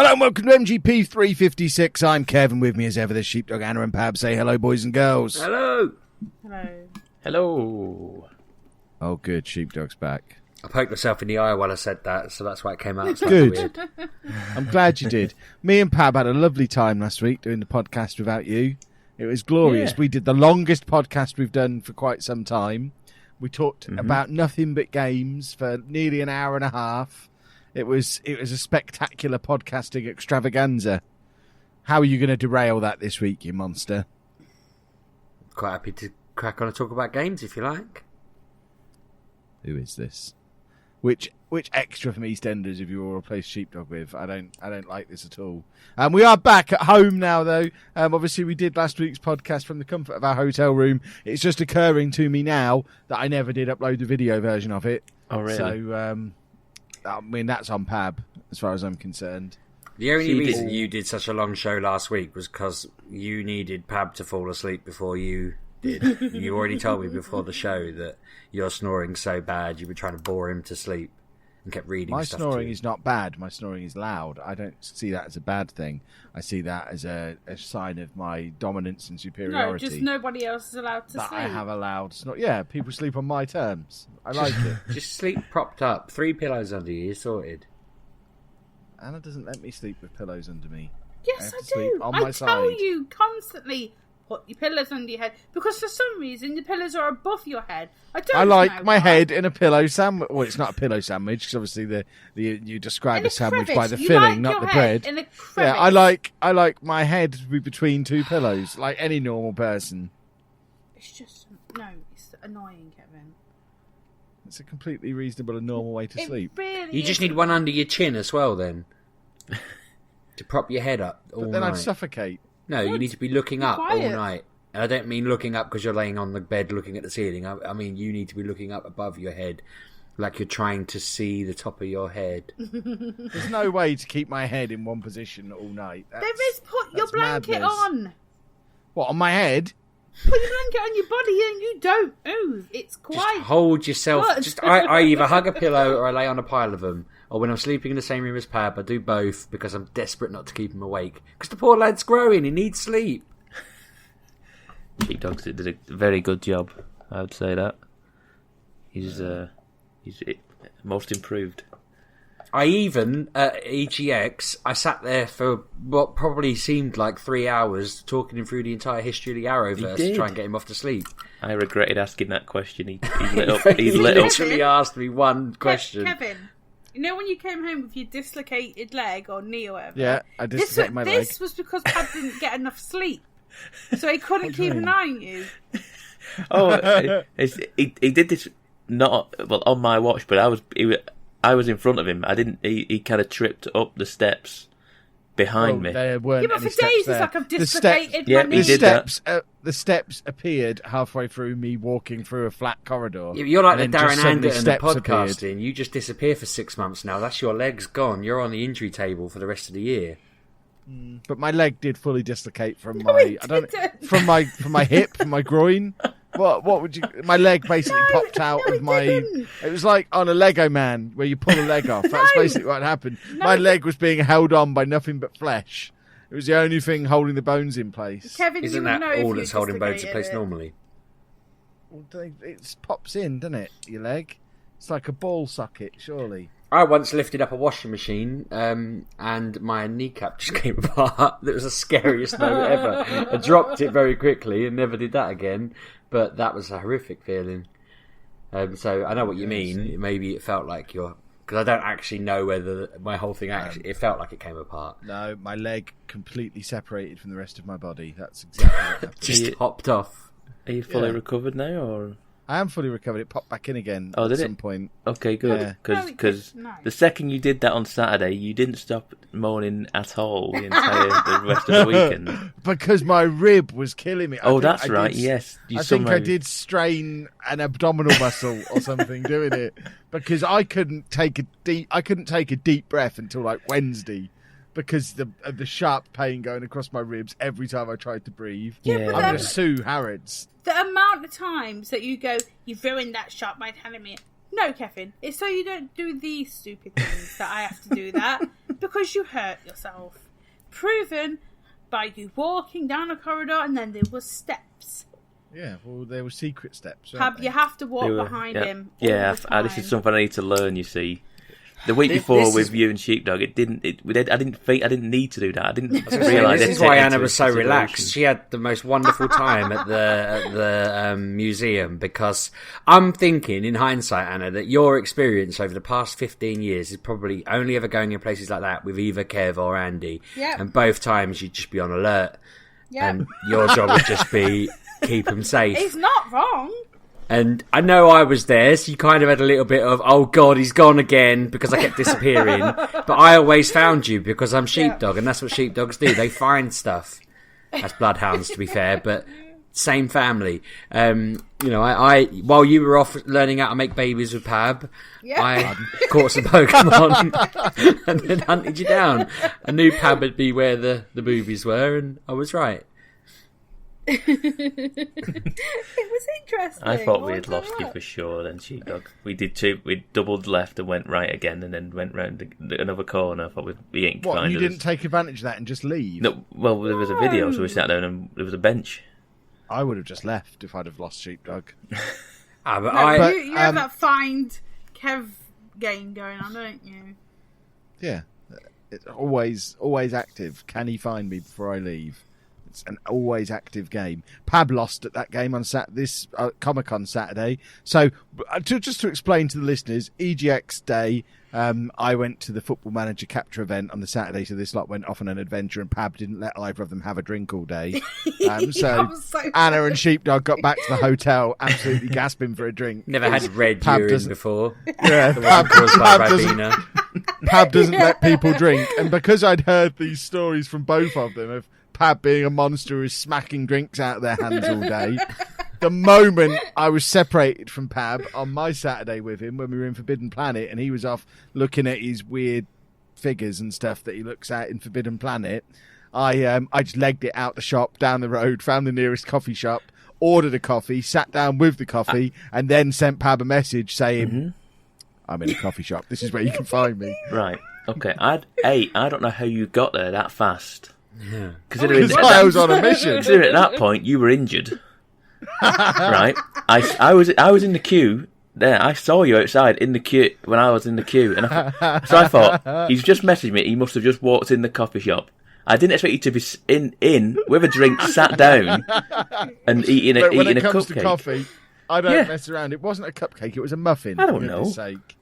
Hello and welcome to MGP356. I'm Kevin. With me as ever, the sheepdog Anna and Pab. Say hello, boys and girls. Hello. Hello. Hello. Oh, good. Sheepdog's back. I poked myself in the eye while I said that, so that's why it came out slightly Good. weird. I'm glad you did. Me and Pab had a lovely time last week doing the podcast without you. It was glorious. Yeah. We did the longest podcast we've done for quite some time. We talked about nothing but games for nearly an hour and a half. It was a spectacular podcasting extravaganza. How are you going to derail that this week, you monster? Quite happy to crack on and talk about games if you like. Who is this? Which extra from EastEnders have you all replaced Sheepdog with? I don't like this at all. We are back at home now, though. Obviously, we did last week's podcast from the comfort of our hotel room. It's just occurring to me now that I never did upload the video version of it. Oh, really? So, I mean, that's on Pab, as far as I'm concerned. The only reason you did such a long show last week was because you needed Pab to fall asleep before you did. You already told me before the show that you're snoring so bad you were trying to bore him to sleep and kept reading My stuff snoring to him. is not bad. My snoring is loud. I don't see that as a bad thing. I see that as a sign of my dominance and superiority. No, just nobody else is allowed to that sleep. I have a loud snore. Yeah, people sleep on my terms. I like it. Just sleep propped up, 3 pillows under you, you're sorted. Anna doesn't let me sleep with pillows under me. Yes, have I to sleep do. on I my tell side. you constantly, put your pillows under your head. Because for some reason, the pillows are above your head. I like know my why. head in a pillow sandwich. Well, it's not a pillow sandwich because obviously you describe In a a sandwich crevice. by the You filling, like not your the head bread. in a Yeah, crevice. I like my head to be between two pillows, like any normal person. It's just, no, it's annoying, Kevin. It's a completely reasonable and normal way to It sleep. really You just is. need one under your chin as well, then. To prop your head up all But then night. I'd suffocate. No, you need to be looking Be up all quiet. night. And I don't mean looking up because you're laying on the bed looking at the ceiling. I mean you need to be looking up above your head like you're trying to see the top of your head. There's no way to keep my head in one position all night. There is, put your that's blanket madness. on. What, on my head? Put your blanket on your body and you don't move. It's Just quite hold yourself. good. I either hug a pillow or I lay on a pile of them. Or when I'm sleeping in the same room as Pab, I do both because I'm desperate not to keep him awake. Because the poor lad's growing, he needs sleep. Sheepdog did a very good job. I would say that he's most improved. I even, at EGX, I sat there for what probably seemed like 3 hours talking him through the entire history of the Arrowverse to did. try and get him off to sleep. I regretted asking that question. He lit up. He He lit up. literally asked me one question. Kevin, you know when you came home with your dislocated leg or knee or whatever? Yeah, I dislocated my leg. This was because Pad didn't get enough sleep. So he couldn't keep an eye on you. He did this not on my watch, but I was in front of him. I didn't. He kind of tripped up the steps behind me. There weren't Yeah, but any for steps days there. it's like I've The dislocated steps- Yeah, my he knee. did that. The steps appeared halfway through me walking through a flat corridor. You're like the and then Darren just suddenly Anderton of steps appeared. podcasting. You just disappear for 6 months now. That's your legs gone. You're on the injury table for the rest of the year. But my leg did fully dislocate from No, my it didn't. from my hip, from my groin. What would you? My leg basically popped out no, of it my. didn't. It was like on a Lego man where you pull a leg off. That's No. basically what happened. No. My leg was being held on by nothing but flesh. It was the only thing holding the bones in place. Kevin, Isn't you would know that if all you that's holding bones in dislocated place it. normally? It pops in, doesn't it? Your leg. It's like a ball socket, surely. I once lifted up a washing machine and my kneecap just came apart. That was the scariest moment ever. I dropped it very quickly and never did that again. But that was a horrific feeling. So I know what you mean. Maybe it felt like you're... Because I don't actually know whether my whole thing actually... It felt like it came apart. No, my leg completely separated from the rest of my body. That's exactly what happened. Just hopped off. Are you fully Yeah. recovered now, or? I am fully recovered. It popped back in again Oh, at did it? some point. Okay, good. Yeah. Because No. the second you did that on Saturday, you didn't stop moaning at all the rest of the weekend. Because my rib was killing me. That's right. Yes, I think I did strain an abdominal muscle or something doing it because I couldn't take a deep breath until like Wednesday because of the sharp pain going across my ribs every time I tried to breathe. Yeah, Yeah. but I'm then going to sue Harrods. the amount of times that you go, you've ruined that shot by telling me. No, Kevin, it's so you don't do these stupid things that I have to do that. because you hurt yourself. Proven by you walking down a corridor and then there were steps. Yeah, well, there were secret steps. Pab, you have to walk behind him. Yeah, this is something I need to learn. You see, the week before with you and Sheepdog, I didn't need to do that. I didn't realise. This is why Anna was so relaxed. She had the most wonderful time at the museum, because I'm thinking, in hindsight, Anna, that your experience over the past 15 years is probably only ever going in places like that with either Kev or Andy. Yep. And both times you'd just be on alert. Yep. And your job would just be keep them safe. He's not wrong. And I know I was there, so you kind of had a little bit of, oh God, he's gone again, because I kept disappearing. But I always found you because I'm Sheepdog, and that's what sheepdogs do. They find stuff. That's bloodhounds, to be fair, but same family. I while you were off learning how to make babies with Pab, I caught some Pokemon and then hunted you down. I knew Pab would be where the boobies were, and I was right. It was interesting. I thought we had lost you for sure. Then Sheepdog, we did too. We doubled left and went right again, and then went round another corner. I thought we ain't What? kind You of didn't take advantage of that and just leave? No. Well, there was a video, so we sat down and there was a bench. I would have just left if I'd have lost Sheepdog. You have that find Kev game going on, don't you? Yeah, it's always active. Can he find me before I leave? It's an always active game. Pab lost at that game on this Comic-Con Saturday. So, just to explain to the listeners, EGX Day, I went to the Football Manager capture event on the Saturday, so this lot went off on an adventure, and Pab didn't let either of them have a drink all day. So Anna and Sheepdog got back to the hotel, absolutely gasping for a drink. Never had red urine before. Yeah, Pab doesn't let people drink, and because I'd heard these stories from both of them of Pab being a monster who's smacking drinks out of their hands all day. The moment I was separated from Pab on my Saturday with him when we were in Forbidden Planet and he was off looking at his weird figures and stuff that he looks at in Forbidden Planet, I just legged it out the shop, down the road, found the nearest coffee shop, ordered a coffee, sat down with the coffee, and then sent Pab a message saying, I'm in a coffee shop. This is where you can find me. Right. Okay. I don't know how you got there that fast. Yeah. Because I was on a mission. Considering at that point you were injured. Right. I was in the queue there. I saw you outside in the queue when I was in the queue, and so I thought he's just messaged me. He must have just walked in the coffee shop. I didn't expect you to be in with a drink, sat down, and eating a when it comes cupcake. to coffee, I don't mess around. It wasn't a cupcake; it was a muffin. I don't know. Sake.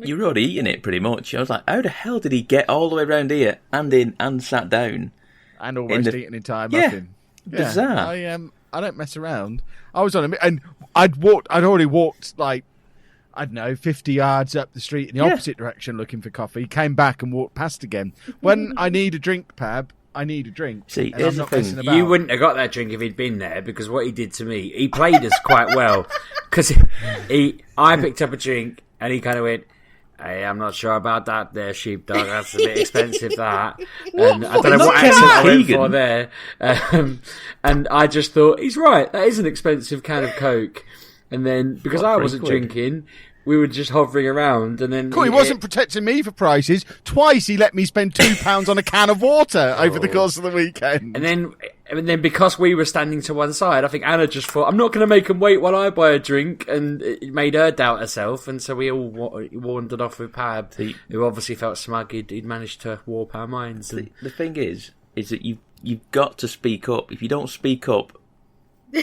You were already eating it pretty much. I was like, how the hell did he get all the way around here and in and sat down? And almost eat an entire muffin. Yeah. Bizarre. I don't mess around. I was on and I'd already walked like, I don't know, 50 yards up the street in the opposite direction looking for coffee, came back and walked past again. When I need a drink, Pab, I need a drink. See, and I'm not messing about. You wouldn't have got that drink if he'd been there, because what he did to me, he played us quite well. Because I picked up a drink and he kind of went, hey, I'm not sure about that there, Sheepdog. That's a bit expensive, that. And I don't know what accent I went for there. And I just thought, he's right. That is an expensive can of Coke. And then, because I wasn't drinking, we were just hovering around. And then he wasn't protecting me for prices. Twice he let me spend £2 on a can of water over the course of the weekend. And then because we were standing to one side, I think Anna just thought, I'm not going to make him wait while I buy a drink, and it made her doubt herself, and so we all wandered off with Pab, who obviously felt smug. He'd managed to warp our minds. The thing is that you've got to speak up. If you don't speak up,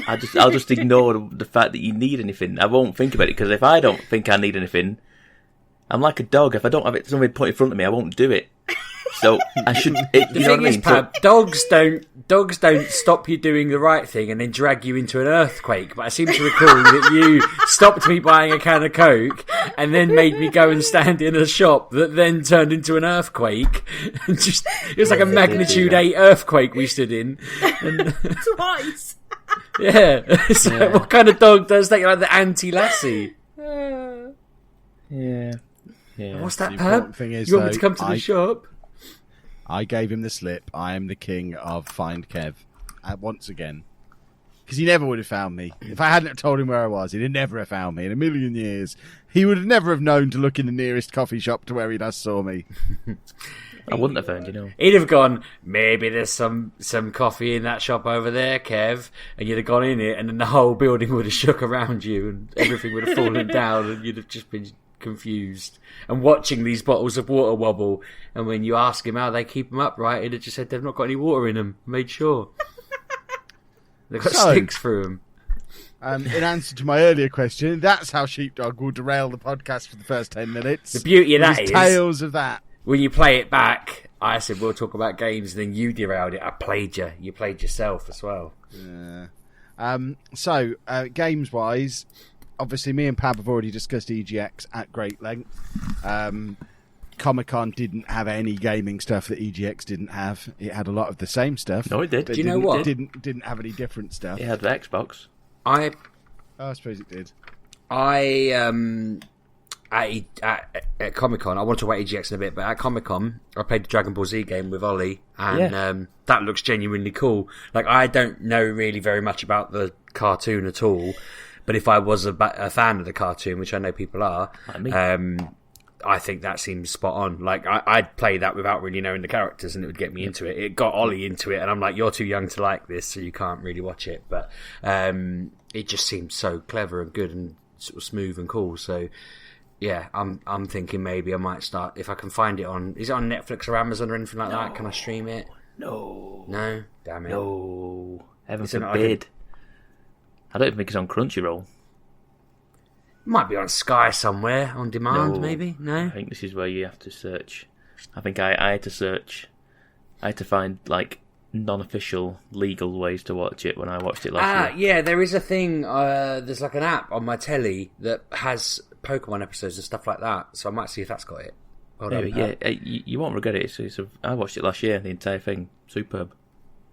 I'll just ignore the fact that you need anything. I won't think about it, because if I don't think I need anything, I'm like a dog. If I don't have something put in front of me, I won't do it. So I should. You know what I mean? Pab, dogs don't stop you doing the right thing and then drag you into an earthquake. But I seem to recall that you stopped me buying a can of Coke and then made me go and stand in a shop that then turned into an earthquake. It was like a magnitude 8 earthquake we stood in. And, Twice. Yeah. So what kind of dog does that? Like the anti-lassie. Yeah. What's that, The Pab? important thing is, You want me to come to the shop? I gave him the slip. I am the king of Find Kev. Once again. Because he never would have found me. If I hadn't have told him where I was, he'd never have found me in a million years. He would have never have known to look in the nearest coffee shop to where he last saw me. I wouldn't have found you, know. He'd have gone, maybe there's some coffee in that shop over there, Kev, and you'd have gone in it, and then the whole building would have shook around you, and everything would have fallen down, and you'd have just been confused and watching these bottles of water wobble. And when you ask him how they keep them upright, he'd have just said they've not got any water in them. Made sure they've got sticks through them. In answer to my earlier question, that's how Sheepdog will derail the podcast for the first 10 minutes. The beauty of that is tales of that. When you play it back, I said we'll talk about games, and then you derailed it. I played you. You played yourself as well. Yeah. Games wise, obviously me and Pab have already discussed EGX at great length. Comic-Con didn't have any gaming stuff that EGX didn't have. It had a lot of the same stuff. No, it did. Do you know what? It didn't have any different stuff. It had the Xbox. I suppose it did. At Comic-Con, I want to talk about EGX in a bit, but at Comic-Con, I played the Dragon Ball Z game with Ollie, and that looks genuinely cool. Like, I don't know really very much about the cartoon at all, but if I was a fan of the cartoon, which I know people are, I think that seems spot on. Like, I'd play that without really knowing the characters, and it would get me into it. It got Ollie into it, and I'm like, you're too young to like this, so you can't really watch it. But it just seemed so clever and good and sort of smooth and cool. So, yeah, I'm thinking maybe I might start, if I can find it on... Is it on Netflix or Amazon or anything like that? Can I stream it? No. No? Damn it. No. Heaven Isn't it forbid. I don't think it's on Crunchyroll. Might be on Sky somewhere, on demand, maybe? No? I think this is where you have to search. I think I had to search. I had to find, like, non-official, legal ways to watch it when I watched it last year. Yeah, there is a thing, there's like an app on my telly that has Pokemon episodes and stuff like that, so I might see if that's got it. You won't regret it. I watched it last year, the entire thing. Superb.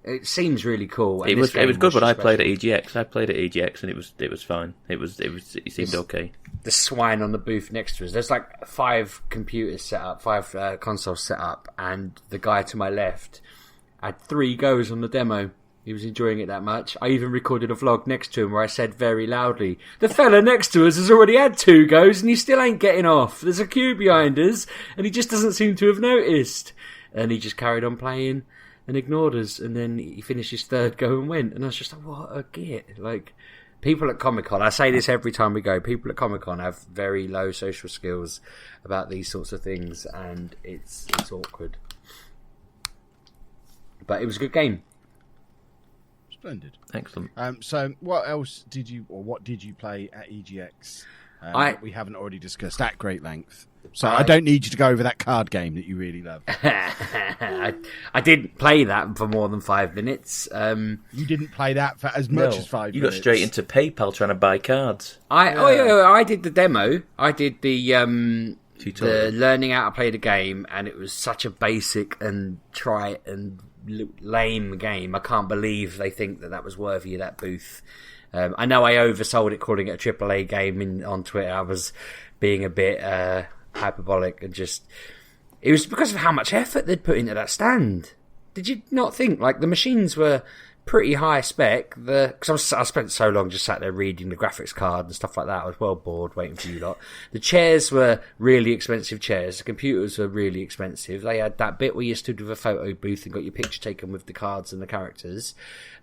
It seems really cool. It was good when I played at EGX. I played at EGX and it was fine. It seemed okay. The swine on the booth next to us. There's like 5 computers set up, 5 consoles set up, and the guy to my left had 3 goes on the demo. He was enjoying it that much. I even recorded a vlog next to him where I said very loudly, the fella next to us has already had 2 goes and he still ain't getting off. There's a queue behind us and he just doesn't seem to have noticed. And he just carried on playing and ignored us, and then he finished his 3rd go and went, and I was just like, what a git. Like, people at Comic-Con, I say this every time we go, people at Comic-Con have very low social skills about these sorts of things, and it's awkward. But it was a good game. Splendid. Excellent. So what else did you play at EGX we haven't already discussed at great length? So I don't need you to go over that card game that you really love. I didn't play that for more than 5 minutes. You didn't play that for as much as 5 minutes. You got straight into PayPal trying to buy cards. I did the demo. I did the Tutorial. the learning how to play the game, and it was such a basic and trite and lame game. I can't believe they think that was worthy of that booth. I know I oversold it calling it a AAA game on Twitter. I was being a bit hyperbolic, and just it was because of how much effort they'd put into that stand. Did you not think, like, the machines were pretty high spec? Because I spent so long just sat there reading the graphics card and stuff like that. I was well bored waiting for you lot. The chairs were really expensive chairs. The computers were really expensive. They had that bit where you stood with a photo booth and got your picture taken with the cards and the characters.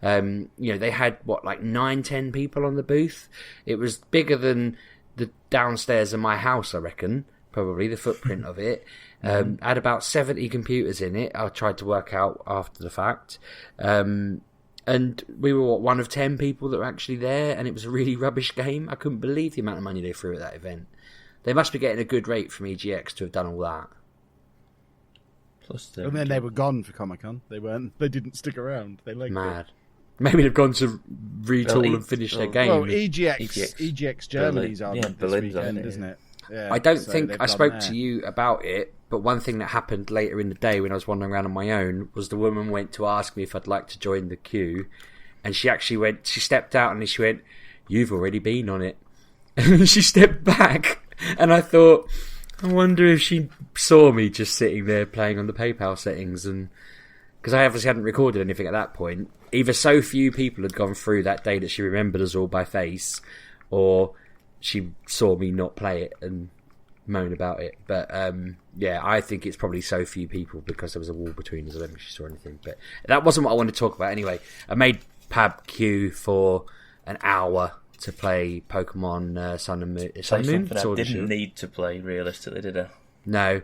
They had, 9-10 people on the booth. It was bigger than the downstairs of my house, I reckon. Probably the footprint of it. Had about 70 computers in it. I tried to work out after the fact. And we were, one of 10 people that were actually there, and it was a really rubbish game. I couldn't believe the amount of money they threw at that event. They must be getting a good rate from EGX to have done all that. Plus, and then they were gone for Comic-Con. They didn't stick around. They liked Mad. it. Maybe they've gone to retool and finish their game. Well, EGX Germany's on this Berlin's weekend, on it, isn't it? Yeah, I don't think I spoke to you about it, but one thing that happened later in the day when I was wandering around on my own was the woman went to ask me if I'd like to join the queue, and she actually she stepped out and she went, "You've already been on it." And she stepped back, and I thought, I wonder if she saw me just sitting there playing on the PayPal settings, and because I obviously hadn't recorded anything at that point. Either so few people had gone through that day that she remembered us all by face, or she saw me not play it and moan about it. But yeah, I think it's probably so few people because there was a wall between us. I don't think she saw anything. But that wasn't what I wanted to talk about anyway. I made Pab queue for an hour to play Pokemon Sun and Moon. Sun and Moon? Something I didn't need to play realistically, did I? No.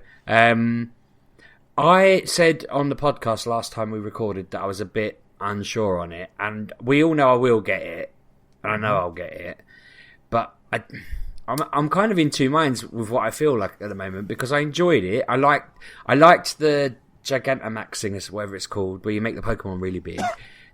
I said on the podcast last time we recorded that I was a bit unsure on it, and we all know I will get it, and I know I'll get it, but I'm kind of in two minds with what I feel like at the moment, because I enjoyed it. I liked the Gigantamaxing, whatever it's called, where you make the Pokemon really big.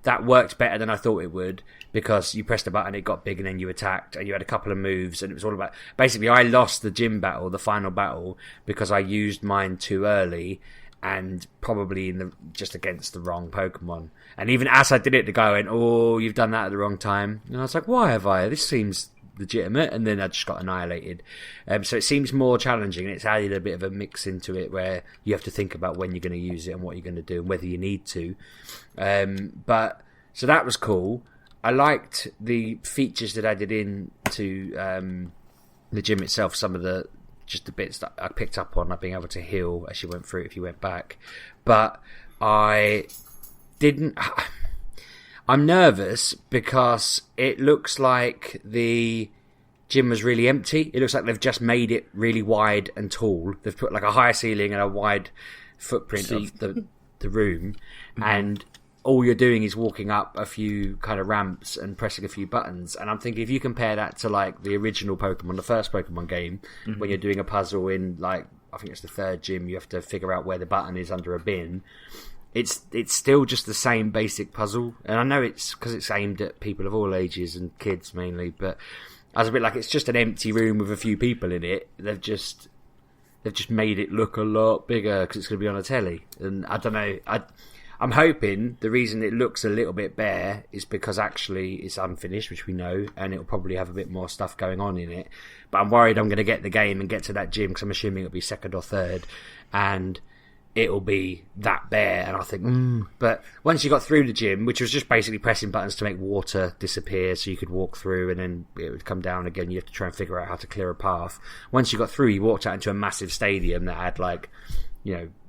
That worked better than I thought it would, because you pressed a button, it got big, and then you attacked, and you had a couple of moves, and it was all about... Basically, I lost the gym battle, the final battle, because I used mine too early, and probably just against the wrong Pokemon. And even as I did it, the guy went, "Oh, you've done that at the wrong time." And I was like, "Why have I? This seems legitimate." And then I just got annihilated. So it seems more challenging, and it's added a bit of a mix into it where you have to think about when you're going to use it and what you're going to do and whether you need to. But so that was cool. I liked the features that added in to the gym itself. Some of the bits that I picked up on, like being able to heal as you went through it if you went back. But I didn't... I'm nervous because it looks like the gym was really empty. It looks like they've just made it really wide and tall. They've put like a high ceiling and a wide footprint of the room. Mm-hmm. And all you're doing is walking up a few kind of ramps and pressing a few buttons. And I'm thinking, if you compare that to like the original Pokemon, the first Pokemon game, when you're doing a puzzle in like, I think it's the third gym, you have to figure out where the button is under a bin. It's still just the same basic puzzle. And I know it's because it's aimed at people of all ages and kids mainly, but I was a bit like, it's just an empty room with a few people in it. They've just made it look a lot bigger because it's going to be on a telly. And I don't know, I'm hoping the reason it looks a little bit bare is because actually it's unfinished, which we know, and it'll probably have a bit more stuff going on in it. But I'm worried I'm going to get the game and get to that gym, because I'm assuming it'll be second or third, and it'll be that bare, and I think, But once you got through the gym, which was just basically pressing buttons to make water disappear so you could walk through, and then it would come down again, you have to try and figure out how to clear a path. Once you got through, you walked out into a massive stadium that had, like,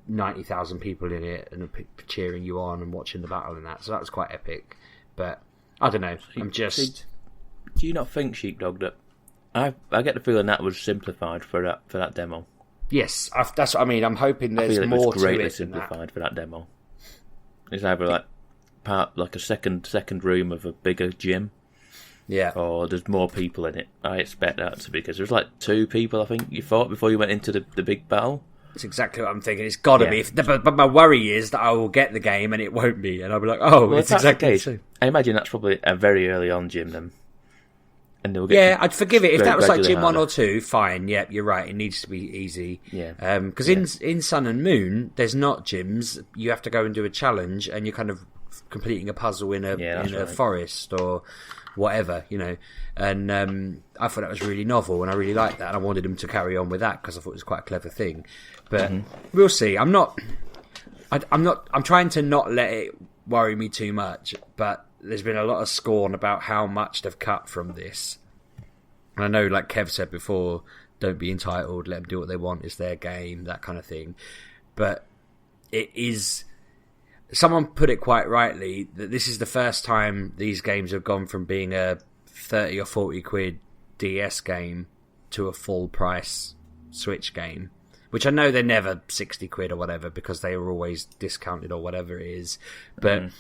90,000 people in it and cheering you on and watching the battle and that, so that was quite epic. But I don't know, do you not think, Sheepdog, that I get the feeling that was simplified for that demo? Yes, that's what I mean. I'm hoping there's more to it. It was greatly simplified for that demo. It's either like a second room of a bigger gym, or there's more people in it. I expect that to be, because there's like 2 people I think you fought before you went into the big battle. It's exactly what I'm thinking. It's got to be. But my worry is that I will get the game and it won't be, and I'll be like, "Oh, well, it's exactly the same." I imagine that's probably a very early on gym then. And they'll get I'd forgive it if that was like gym 1 or 2. Fine, you're right. It needs to be easy. Yeah, because in Sun and Moon, there's not gyms. You have to go and do a challenge, and you're kind of completing a puzzle in a forest or whatever, And I thought that was really novel, and I really liked that, and I wanted them to carry on with that because I thought it was quite a clever thing. But we'll see. I'm trying to not let it worry me too much, but there's been a lot of scorn about how much they've cut from this. And I know, like Kev said before, don't be entitled, let them do what they want, it's their game, that kind of thing. But it is... Someone put it quite rightly, that this is the first time these games have gone from being a 30 or 40 quid DS game to a full price Switch game. Which I know they're never 60 quid or whatever, because they are always discounted or whatever it is. But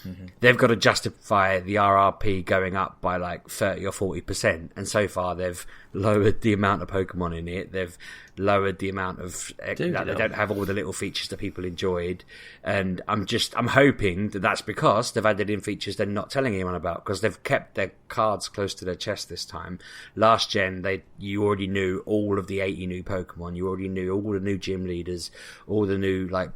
they've got to justify the RRP going up by like 30 or 40%. And so far they've lowered the amount of Pokemon in it. They've lowered the amount of... they don't have all the little features that people enjoyed. And I'm hoping that that's because they've added in features they're not telling anyone about, because they've kept their cards close to their chest this time. Last gen, you already knew all of the 80 new Pokemon. You already knew all the new gym leaders, all the new like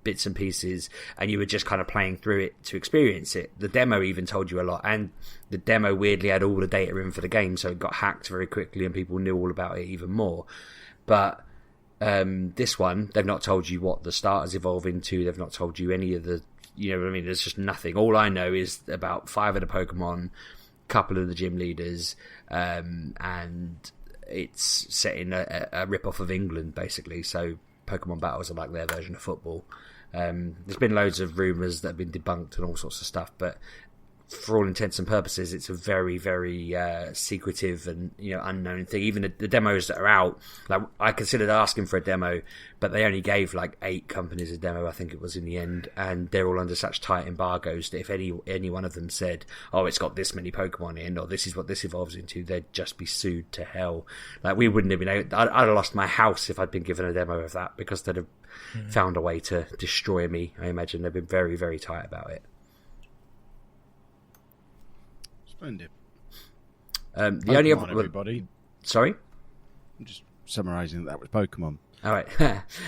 bits and pieces, and you were just kind of playing through it to experience it. The demo even told you a lot, and the demo weirdly had all the data in for the game, so it got hacked very quickly and people knew all about it even more. But this one, they've not told you what the starters evolve into. They've not told you any of the you know what I mean? There's just nothing. All I know is about 5 of the Pokemon, couple of the gym leaders, and it's set in a rip-off of England, basically. So Pokemon battles are like their version of football. There's been loads of rumours that have been debunked and all sorts of stuff, but for all intents and purposes, it's a very, very secretive and unknown thing. Even the demos that are out, like I considered asking for a demo, but they only gave like 8 companies a demo, I think it was in the end, and they're all under such tight embargoes that if any one of them said, "Oh, it's got this many Pokemon in," or "This is what this evolves into," they'd just be sued to hell. Like we wouldn't have been able. I'd have lost my house if I'd been given a demo of that because they'd have found a way to destroy me. I imagine they've been very, very tight about it. Splendid. The only other everybody. Sorry? I'm just summarising that was Pokemon. All right.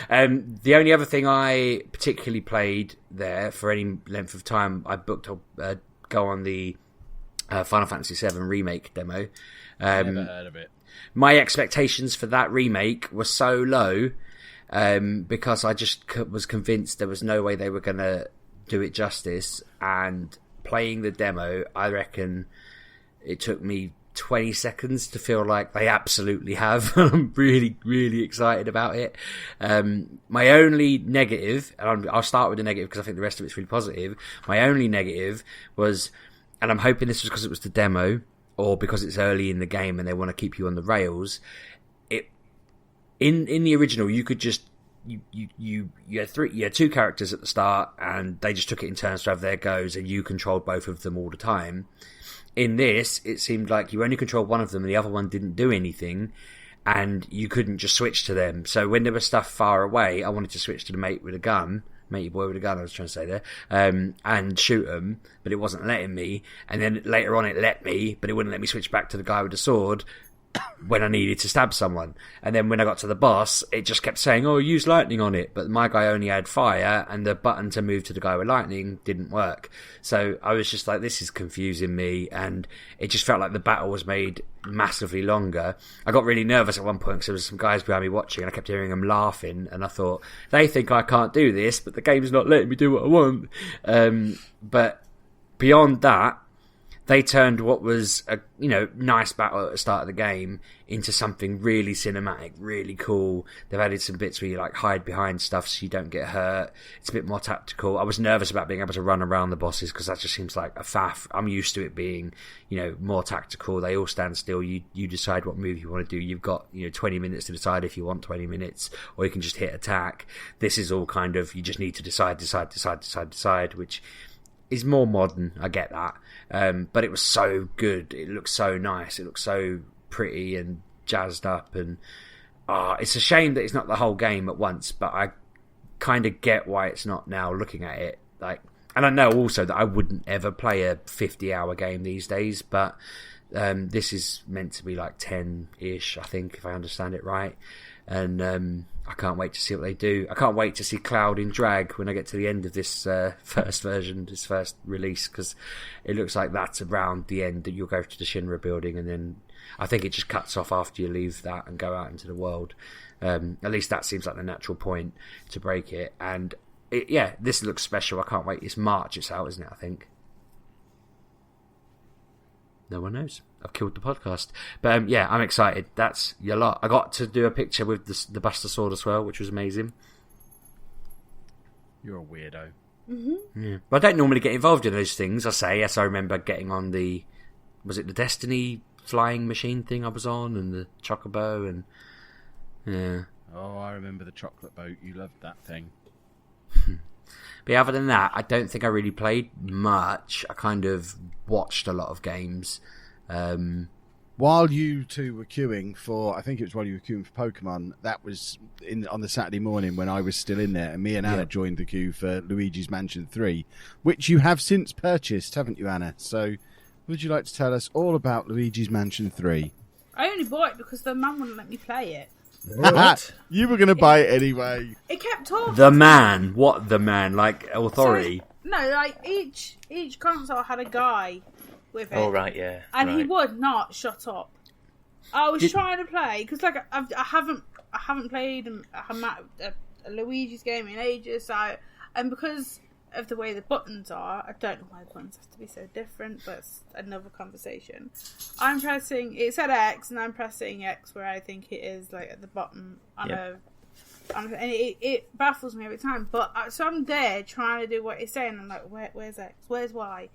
The only other thing I particularly played there for any length of time, I booked to go on the Final Fantasy VII Remake demo. Never heard of it. My expectations for that remake were so low because I just was convinced there was no way they were going to do it justice. And playing the demo, I reckon it took me 20 seconds to feel like they absolutely have. I'm really, really excited about it. My only negative, and I'll start with the negative because I think the rest of it's really positive. My only negative was, and I'm hoping this was because it was the demo or because it's early in the game and they want to keep you on the rails. In the original, you could just you had 2 characters at the start and they just took it in turns to have their goes and you controlled both of them all the time. In this, it seemed like you only controlled one of them and the other one didn't do anything and you couldn't just switch to them. So when there was stuff far away, I wanted to switch to the matey boy with a gun, I was trying to say there, and shoot them, but it wasn't letting me. And then later on it let me, but it wouldn't let me switch back to the guy with the sword when I needed to stab someone. And then when I got to the boss, it just kept saying, "Oh, use lightning on it," but my guy only had fire and the button to move to the guy with lightning didn't work. So I was just like, this is confusing me, and it just felt like the battle was made massively longer. I got really nervous at one point because there was some guys behind me watching and I kept hearing them laughing and I thought, they think I can't do this, but the game's not letting me do what I want. But beyond that, they turned what was a nice battle at the start of the game into something really cinematic, really cool. They've added some bits where you like hide behind stuff so you don't get hurt. It's a bit more tactical. I was nervous about being able to run around the bosses because that just seems like a faff. I'm used to it being, more tactical. They all stand still. You decide what move you want to do. You've got 20 minutes to decide if you want 20 minutes, or you can just hit attack. This is all kind of you just need to decide, which is more modern. I get that. But it was so good. It looked so nice. It looked so pretty and jazzed up. And it's a shame that it's not the whole game at once, but I kind of get why it's not now looking at it. And I know also that I wouldn't ever play a 50-hour game these days, but this is meant to be like 10-ish, I think, if I understand it right. And I can't wait to see what they do. I can't wait to see Cloud in drag when I get to the end of this first version, this first release, because it looks like that's around the end that you'll go to the Shinra building, and then I think it just cuts off after you leave that and go out into the world. At least that seems like the natural point to break it. And this looks special. I can't wait. It's March it's out, isn't it, I think? No one knows. I've killed the podcast. But I'm excited. That's your lot. I got to do a picture with the Buster Sword as well, which was amazing. You're a weirdo. Mm-hmm. Yeah. But I don't normally get involved in those things. Yes, I remember getting on was it the Destiny flying machine thing I was on, and the Chocobo, and yeah. Oh, I remember the chocolate boat. You loved that thing. But other than that, I don't think I really played much. I kind of watched a lot of games. While you two were queuing for, I think it was while you were queuing for Pokemon, that was on the Saturday morning when I was still in there, and me and Anna joined the queue for Luigi's Mansion 3, which you have since purchased, haven't you, Anna? So, would you like to tell us all about Luigi's Mansion 3? I only bought it because the man wouldn't let me play it. What? You were going to buy it anyway. It kept talking. The man? What the man? Like authority? Each console had a guy with it. Oh, right, yeah. And right. he would not shut up. I was trying to play, because I haven't played a Luigi's game in ages, and because of the way the buttons are. I don't know why the buttons have to be so different, but it's another conversation. I'm pressing, it said X, and I'm pressing X where I think it is, like, at the bottom and it baffles me every time. But so I'm there trying to do what he's saying. I'm like, where's X? Where's Y?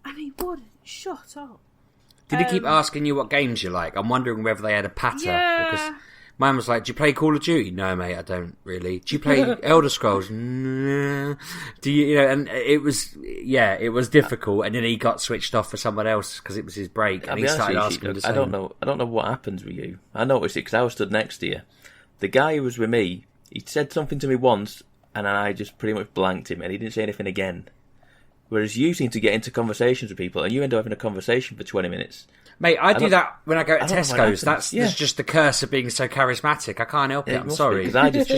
And he wouldn't shut up. Did he keep asking you what games you like? I'm wondering whether they had a patter. Yeah. Because mine was like, do you play Call of Duty? No, mate, I don't really. Do you play Elder Scrolls? No. Do you, and it was difficult. And then he got switched off for someone else because it was his break. And he started asking me the same. I don't know what happens with you. I noticed it because I was stood next to you. The guy who was with me, he said something to me once, and I just pretty much blanked him, and he didn't say anything again. Whereas you seem to get into conversations with people, and you end up having a conversation for 20 minutes. Mate, I do that when I go to Tesco's. That's just the curse of being so charismatic. I can't help it. I'm sorry. Because I just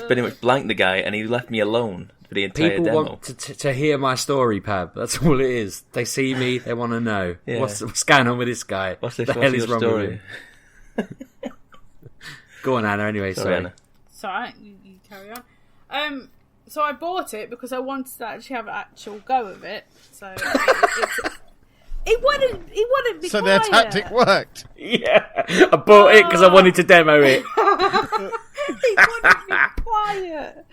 pretty much blanked the guy, and he left me alone for the entire People demo. want to hear my story, Pab. That's all it is. They see me, they want to know what's going on with this guy. What's the hell is wrong story? with him? Go on, Anna. Anyway, sorry. Anna. Sorry, you carry on. So I bought it because I wanted to actually have an actual go of it. So it wouldn't be. So quiet. their tactic worked. Yeah, I bought it because I wanted to demo it. It wouldn't be quiet.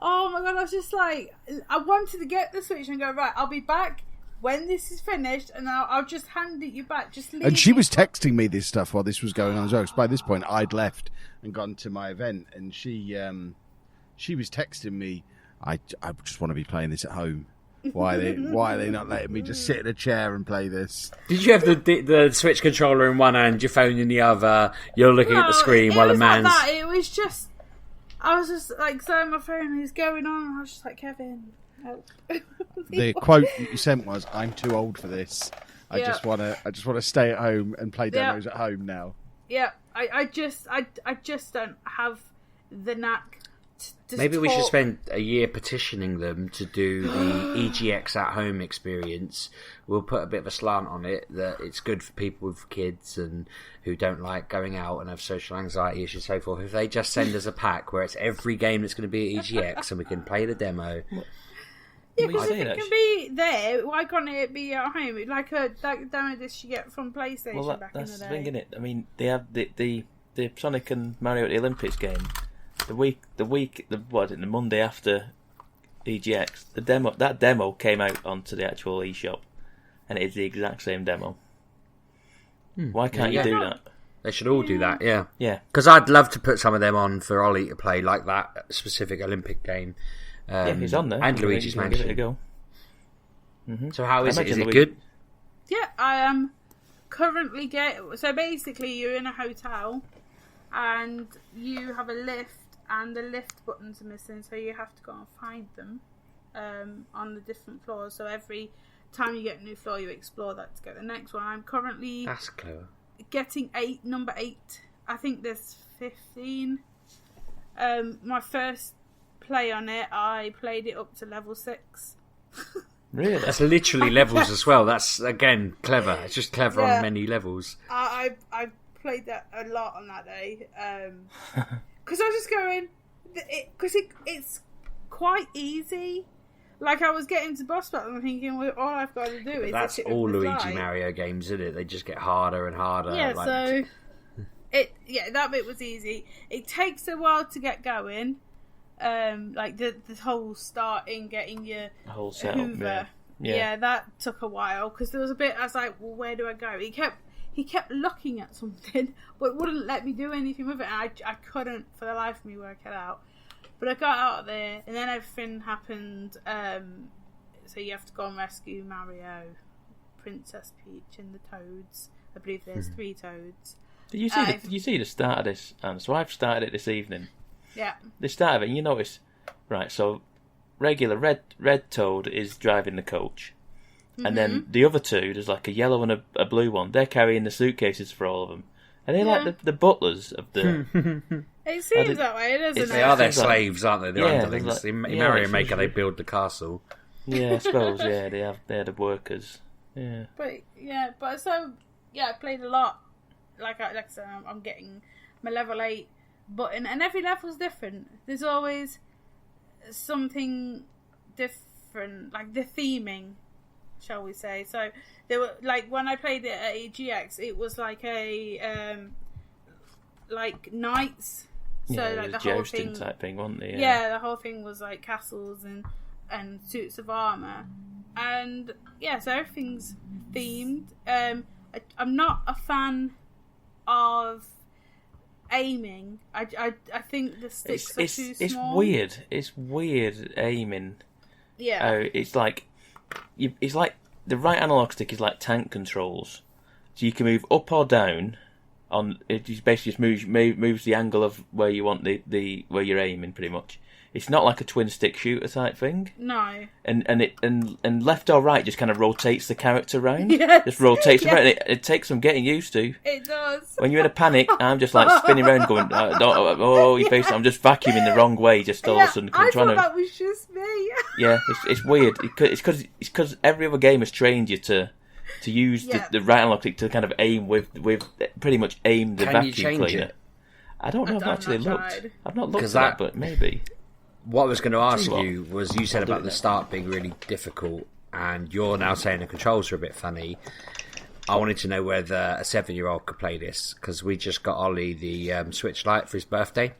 Oh my god! I was just like, I wanted to get the Switch and go, right, I'll be back when this is finished, and I'll just hand it you back. Just leave. And she was texting me this stuff while this was going on as well. 'Cause by this point, I'd left and gone to my event, and she was texting me. I just want to be playing this at home. Why are they not letting me just sit in a chair and play this? Did you have the Switch controller in one hand, your phone in the other? You're looking at the screen while a man's. Like that. It was just. I was just like, so my phone is going on, and I was just like, Kevin, help. The quote that you sent was, "I'm too old for this. I just want to stay at home and play demos at home now." Yeah, I just don't have the knack. Maybe we should spend a year petitioning them to do the EGX at home experience. We'll put a bit of a slant on it that it's good for people with kids and who don't like going out and have social anxiety issues and so forth. If they just send us a pack where it's every game that's going to be at EGX and we can play the demo. Yeah, because if it can be there, why can't it be at home? Like a demo disc you get from PlayStation back in the day. That's the thing, isn't it? I mean, they have the Sonic and Mario at the Olympics game. The Monday after EGX, that demo came out onto the actual eShop, and it is the exact same demo. Why can't you do that? They should all do that, yeah. Yeah. Because I'd love to put some of them on for Ollie to play, like that specific Olympic game. He's on there. And Luigi's Mansion. Give it a go. Mm-hmm. So how is it? Is it good? Yeah, I am currently so basically you're in a hotel and you have a lift and the lift buttons are missing, so you have to go and find them on the different floors. So every time you get a new floor, you explore that to get the next one. I'm currently That's clever. Getting number 8. I think there's 15. My first play on it, I played it up to level 6. Really? That's literally levels as well. That's, again, clever. It's just clever on many levels. I played that a lot on that day. Because I was just going... Because it's quite easy. Like, I was getting to boss battle and I'm thinking, well, all I've got to do is... That's all Luigi Mario games, isn't it? They just get harder and harder. Yeah, so... that bit was easy. It takes a while to get going. Like the whole starting, getting your whole setup, Hoover. Yeah, that took a while because there was a bit. I was like, "Well, where do I go?" He kept looking at something, but wouldn't let me do anything with it. And I couldn't, for the life of me, work it out. But I got out of there, and then everything happened. So you have to go and rescue Mario, Princess Peach, and the Toads. I believe there's 3 Toads. Did you see the start of this? And so I've started it this evening. Yeah. The start of it, and you notice, right? So regular red Toad is driving the coach, and then the other 2, there's like a yellow and a blue one. They're carrying the suitcases for all of them, and they're like the butlers of the. It seems that way, doesn't it? They are their slaves, aren't they? They're underlings. Like, in Mario Maker, they build the castle. Yeah, I suppose. Yeah, they're the workers. Yeah. But so I played a lot. Like I said, I'm getting my level 8 button, and every level's different. There's always something different, like the theming, shall we say. So there were, like, when I played it at EGX, it was like a like knights. So like the whole thing type thing, wasn't it? Yeah, the whole thing was like castles and suits of armor, and so everything's themed. I'm not a fan of aiming. I think the sticks are too small. It's weird aiming. Yeah. It's like the right analog stick is like tank controls, so you can move up or down. It just basically just moves the angle of where you want the where you're aiming, pretty much. It's not like a twin stick shooter type thing. No. And left or right just kind of rotates the character round. Yes. Just rotates around. It takes some getting used to. It does. When you're in a panic, I'm just like spinning around, going, your face. I'm just vacuuming the wrong way. Just all of a sudden, I thought that was just me. Yeah, it's weird. It's because every other game has trained you to use the right analog stick to kind of aim with pretty much aim the vacuum cleaner. It? I don't know if I've actually looked. I've not looked at that, but maybe. What I was going to ask you was, you said about the start being really difficult, and you're now saying the controls are a bit funny. I wanted to know whether a 7-year-old could play this, because we just got Ollie the Switch Lite for his birthday.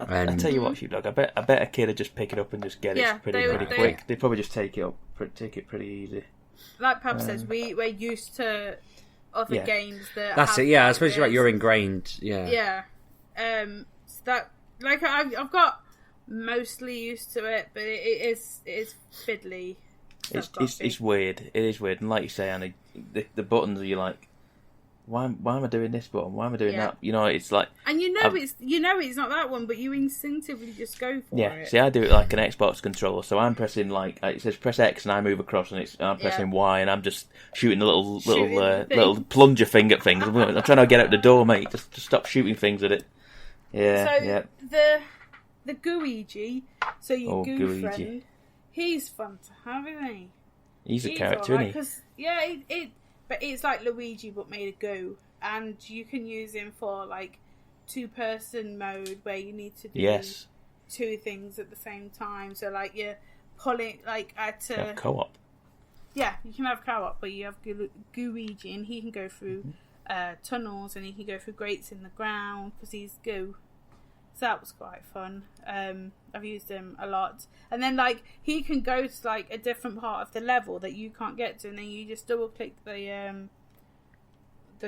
I tell you what, Sheepdog, I bet a kid would just pick it up and just get it pretty quick. They'd probably just take it pretty easy. Like Pab says, we're used to other games that. That's it. Yeah, I suppose you're ingrained. Yeah. Yeah. So that, like, I've got mostly used to it, but it is fiddly. It's weird. It is weird, and like you say, Annie, the buttons are, you're like, why am I doing this button? Why am I doing that? You know, it's like, and it's not that one, but you instinctively just go for it. Yeah, see, I do it like an Xbox controller, so I'm pressing, like, it says press X and I move across, and I'm pressing Y, and I'm just shooting a little plunger thing at things. I'm trying to get out the door, mate. Just stop shooting things at it. Yeah. So the Luigi, so your goo Luigi. friend, he's fun to have, isn't he? He's a character, isn't he? Cause, but it's like Luigi but made of goo, and you can use him for like 2-person mode where you need to do 2 things at the same time. So like you're pulling have co-op. Yeah, you can have co-op, but you have Luigi, and he can go through tunnels, and he can go through grates in the ground because he's goo. So that was quite fun. I've used him a lot. And then, like, he can go to, like, a different part of the level that you can't get to, and then you just double-click the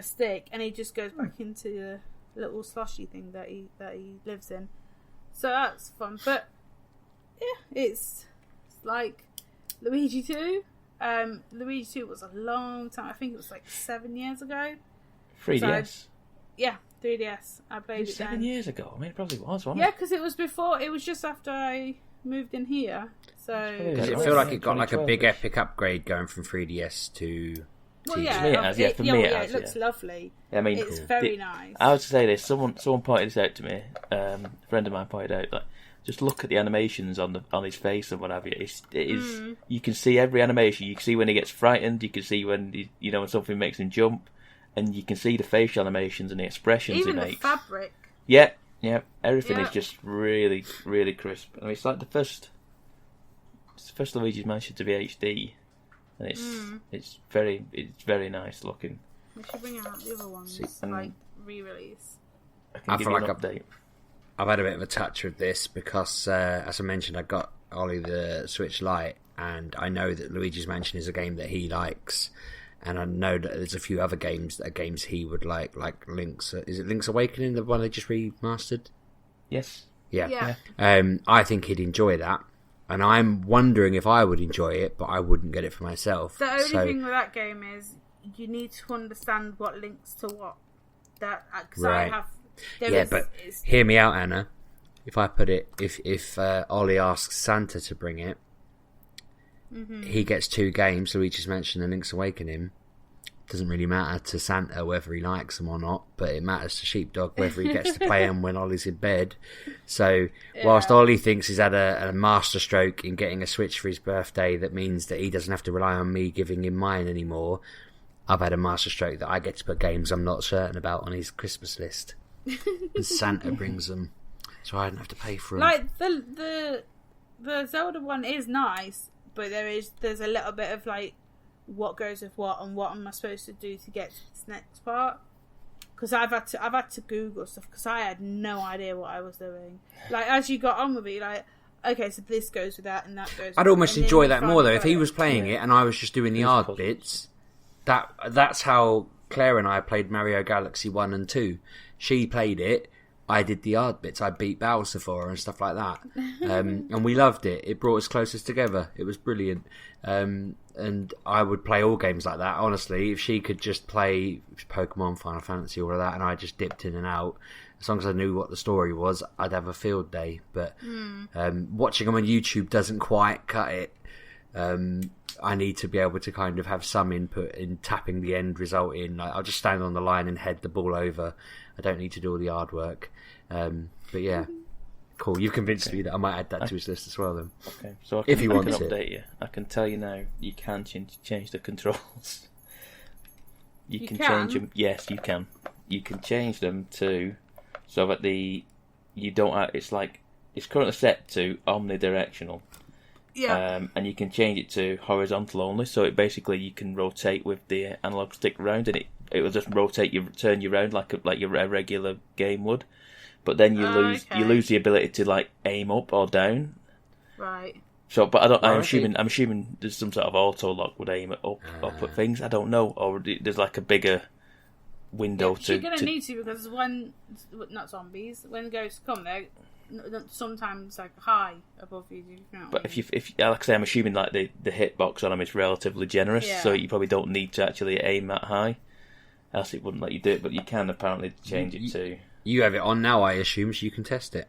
stick, and he just goes back into the little slushy thing that he lives in. So that's fun. But, yeah, it's like Luigi 2. Luigi 2 was a long time. I think it was, like, 7 years ago. 3DS? Yeah. 3DS. I played it 7 years ago. I mean, it probably was, wasn't it? Yeah, because it was before. It was just after I moved in here. So does it feel like it got like a big epic upgrade going from 3DS to? Well, yeah, for me it has. It looks lovely. I mean, it's very nice. I would say this. Someone pointed this out to me. A friend of mine pointed out that just look at the animations on his face and what have you. It is. You can see every animation. You can see when he gets frightened. You can see when when something makes him jump. And you can see the facial animations and the expressions he makes. Even the fabric. Yeah. Everything is just really, really crisp. I mean, it's like the first Luigi's Mansion to be HD, and it's very nice looking. We should bring out the other ones, like re-release. I feel like an update. I've had a bit of a touch with this because, as I mentioned, I got Ollie the Switch Lite, and I know that Luigi's Mansion is a game that he likes. And I know that there's a few other games that are games he would like Link's. Is it Link's Awakening, the one they just remastered? Yes. Yeah. I think he'd enjoy that, and I'm wondering if I would enjoy it, but I wouldn't get it for myself. The only thing with that game is you need to understand what links to what. Right. But hear me out, Anna. If I put it, if Ollie asks Santa to bring it. He gets 2 games, Luigi's Mansion and Link's Awakening. Doesn't really matter to Santa whether he likes them or not, but it matters to Sheepdog whether he gets to play them when Ollie's in bed. So, whilst Ollie thinks he's had a master stroke in getting a Switch for his birthday, that means that he doesn't have to rely on me giving him mine anymore. I've had a master stroke that I get to put games I'm not certain about on his Christmas list. And Santa brings them, so I don't have to pay for them. Like the the Zelda one is nice, but there's a little bit of like what goes with what and what am I supposed to do to get to this next part. Because I've had to Google stuff because I had no idea what I was doing. Like as you got on with it, like okay, so this goes with that and that goes. I'd almost enjoy that more though if he was playing it and I was just doing the hard bits. That's how Claire and I played Mario Galaxy 1 and 2. She played it. I did the hard bits. I beat Bowser for her and stuff like that. And we loved it. It brought us closest together. It was brilliant. And I would play all games like that, honestly. If she could just play Pokemon, Final Fantasy, all of that, and I just dipped in and out, as long as I knew what the story was, I'd have a field day. But watching them on YouTube doesn't quite cut it. I need to be able to kind of have some input in tapping the end result in. I'll just stand on the line and head the ball over. I don't need to do all the hard work. But yeah, cool. You've convinced me that I might add that to his list as well then. Okay, so if he I wants can it. update you. I can tell you now, you can change the controls. You can change them. Yes, you can. You can change them to so that you don't have, it's currently set to omnidirectional. Yeah. And you can change it to horizontal only, so it basically you can rotate with the analog stick around, and it will just turn you around like your regular game would. But then you lose the ability to like aim up or down. Right. So, but I'm assuming there's some sort of auto lock would aim it up at things. I don't know, or there's like a bigger window to. You're gonna need to because not zombies, when ghosts come, they're sometimes like high above you. But if like I say, I'm assuming like the hitbox on them is relatively generous, so you probably don't need to actually aim that high, else it wouldn't let you do it. But you can apparently change it to. You have it on now, I assume, so you can test it.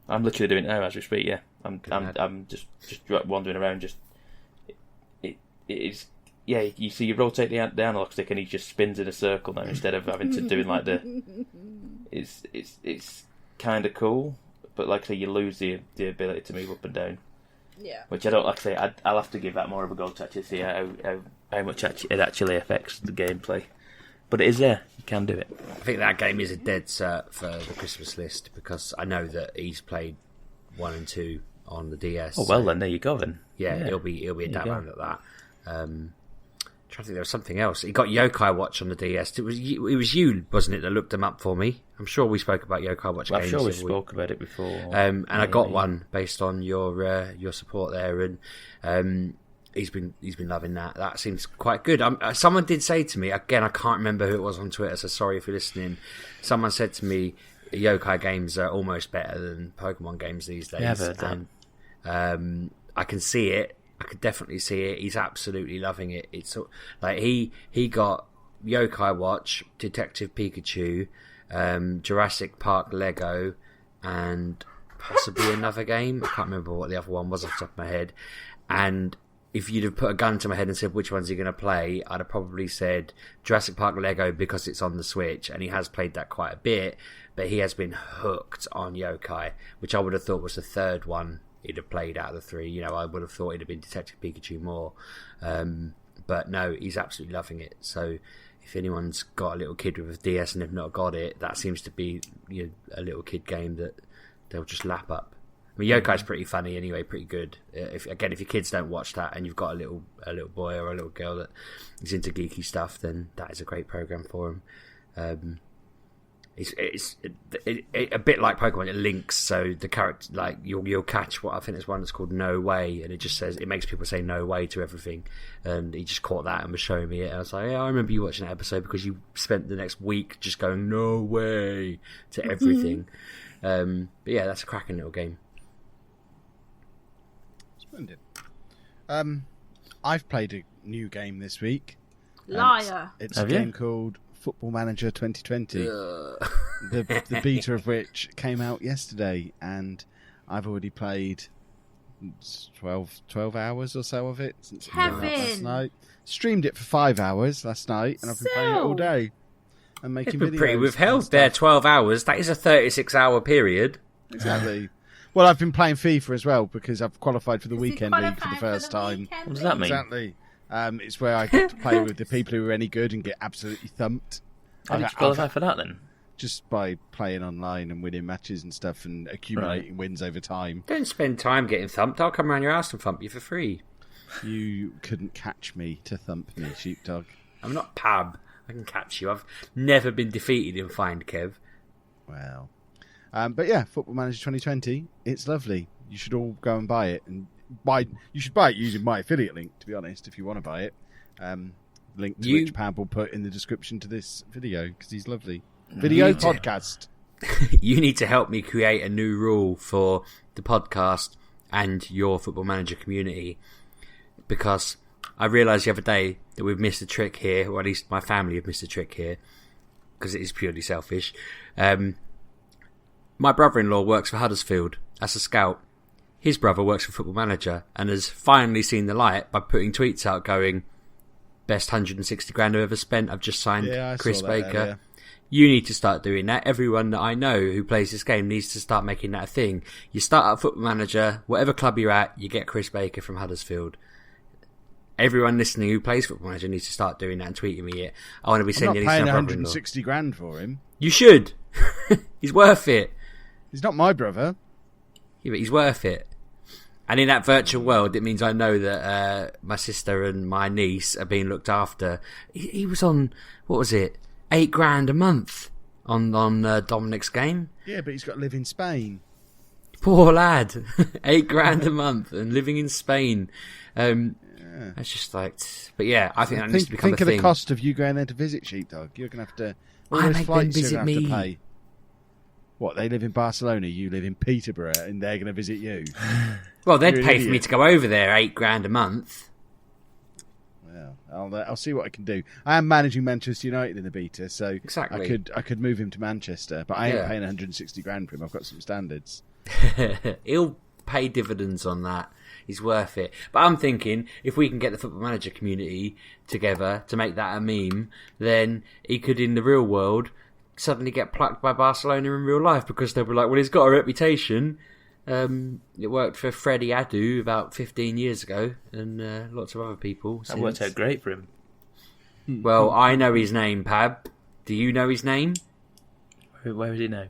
I'm literally doing it now as we speak. Yeah, I'm just wandering around. It is. Yeah, you see, you rotate the analog stick and he just spins in a circle now instead of having to do like the. It's kind of cool. But like I say, you lose the ability to move up and down. Yeah. Which I don't like I say. I'll have to give that more of a go to actually see how much it actually affects the gameplay. But it is there. You can do it. I think that game is a dead cert for the Christmas list because I know that he's played 1 and 2 on the DS. Oh well, then there you go. Then it'll be a damn round at that. Trying to think there was something else. He got Yokai Watch on the DS. It was you, wasn't it, that looked them up for me? I'm sure we spoke about Yokai Watch games. I'm sure we spoke about it before. And I got one based on your support there, and he's been loving that. That seems quite good. Someone did say to me again, I can't remember who it was on Twitter, so sorry if you're listening. Someone said to me, Yokai games are almost better than Pokemon games these days. Yeah, I've heard that. And I can see it. I could definitely see it. He's absolutely loving it. It's like he got Yokai Watch, Detective Pikachu, Jurassic Park Lego, and possibly another game. I can't remember what the other one was off the top of my head. And if you'd have put a gun to my head and said which one's he going to play, I'd have probably said Jurassic Park Lego because it's on the Switch, and he has played that quite a bit. But he has been hooked on Yokai, which I would have thought was the third one he'd have played out of the 3. I would have thought it'd have been Detective Pikachu more. But no, he's absolutely loving it. So if anyone's got a little kid with a DS and they've not got it, that seems to be a little kid game that they'll just lap up. I mean, Yokai's pretty funny anyway, pretty good. If your kids don't watch that and you've got a little boy or a little girl that is into geeky stuff, then that is a great program for them. It's a bit like Pokemon. It links, so the character, like you'll catch what I think there's one that's called No Way, and it just says, it makes people say no way to everything, and he just caught that and was showing me it, and I was like, yeah, I remember you watching that episode because you spent the next week just going no way to everything. But yeah, that's a cracking little game. Splendid. I've played a new game this week. Liar. It's a game called Football Manager 2020, the beta of which came out yesterday, and I've already played 12 hours or so of it since last night. Streamed it for 5 hours last night, and I've been playing it all day and making videos. Pretty withheld there. 12 hours. That is a 36-hour period. Exactly. Well, I've been playing FIFA as well because I've qualified for the weekend league for the first time. What does that mean? Exactly. It's where I get to play with the people who are any good and get absolutely thumped. How did you qualify for that then? just by playing online and winning matches and stuff and accumulating wins over time. Don't spend time getting thumped. I'll come around your house and thump you for free. You couldn't catch me to thump me, sheepdog. I'm not Pab. I can catch you. I've never been defeated in Find Kev. Well, but yeah, Football Manager 2020. It's lovely. You should all go and buy it, and you should buy it using my affiliate link. To be honest, if you want to buy it, link to which Pab will put in the description to this video because he's lovely. Video podcast. You need to help me create a new rule for the podcast and your Football Manager community, because I realised the other day that we've missed a trick here, or at least my family have missed a trick here, because it is purely selfish. My brother-in-law works for Huddersfield as a scout. His brother works for Football Manager and has finally seen the light by putting tweets out going, best 160 grand I've ever spent, I've just signed Chris Baker. Earlier. You need to start doing that. Everyone that I know who plays this game needs to start making that a thing. You start at Football Manager, whatever club you're at, you get Chris Baker from Huddersfield. Everyone listening who plays Football Manager needs to start doing that and tweeting me it. I want to be sending these to my brother-in-law. I'm not paying 160 grand for him. You should. He's worth it. He's not my brother. Yeah, but he's worth it. And in that virtual world, it means I know that my sister and my niece are being looked after. He was on, what was it, $8,000 a month on Dominic's game. Yeah, but he's got to live in Spain. Poor lad. $8,000 a month and living in Spain. It's just like, but yeah, I think that needs to become a thing. Think of the cost of you going there to visit Sheepdog. You're going to have to, all those flights you're going to have to pay. What, they live in Barcelona, you live in Peterborough, and they're going to visit you? Well, they'd pay for me to go over there $8,000 a month. Well, I'll see what I can do. I am managing Manchester United in the beta, so exactly. I could move him to Manchester, but I ain't paying 160 grand for him. I've got some standards. He'll pay dividends on that. He's worth it. But I'm thinking, if we can get the Football Manager community together to make that a meme, then he could, in the real world, suddenly get plucked by Barcelona in real life, because they'll be like, well, he's got a reputation. It worked for Freddie Adu about 15 years ago, and lots of other people. That worked out great for him. Well, I know his name, Pab. Do you know his name? Where is he now?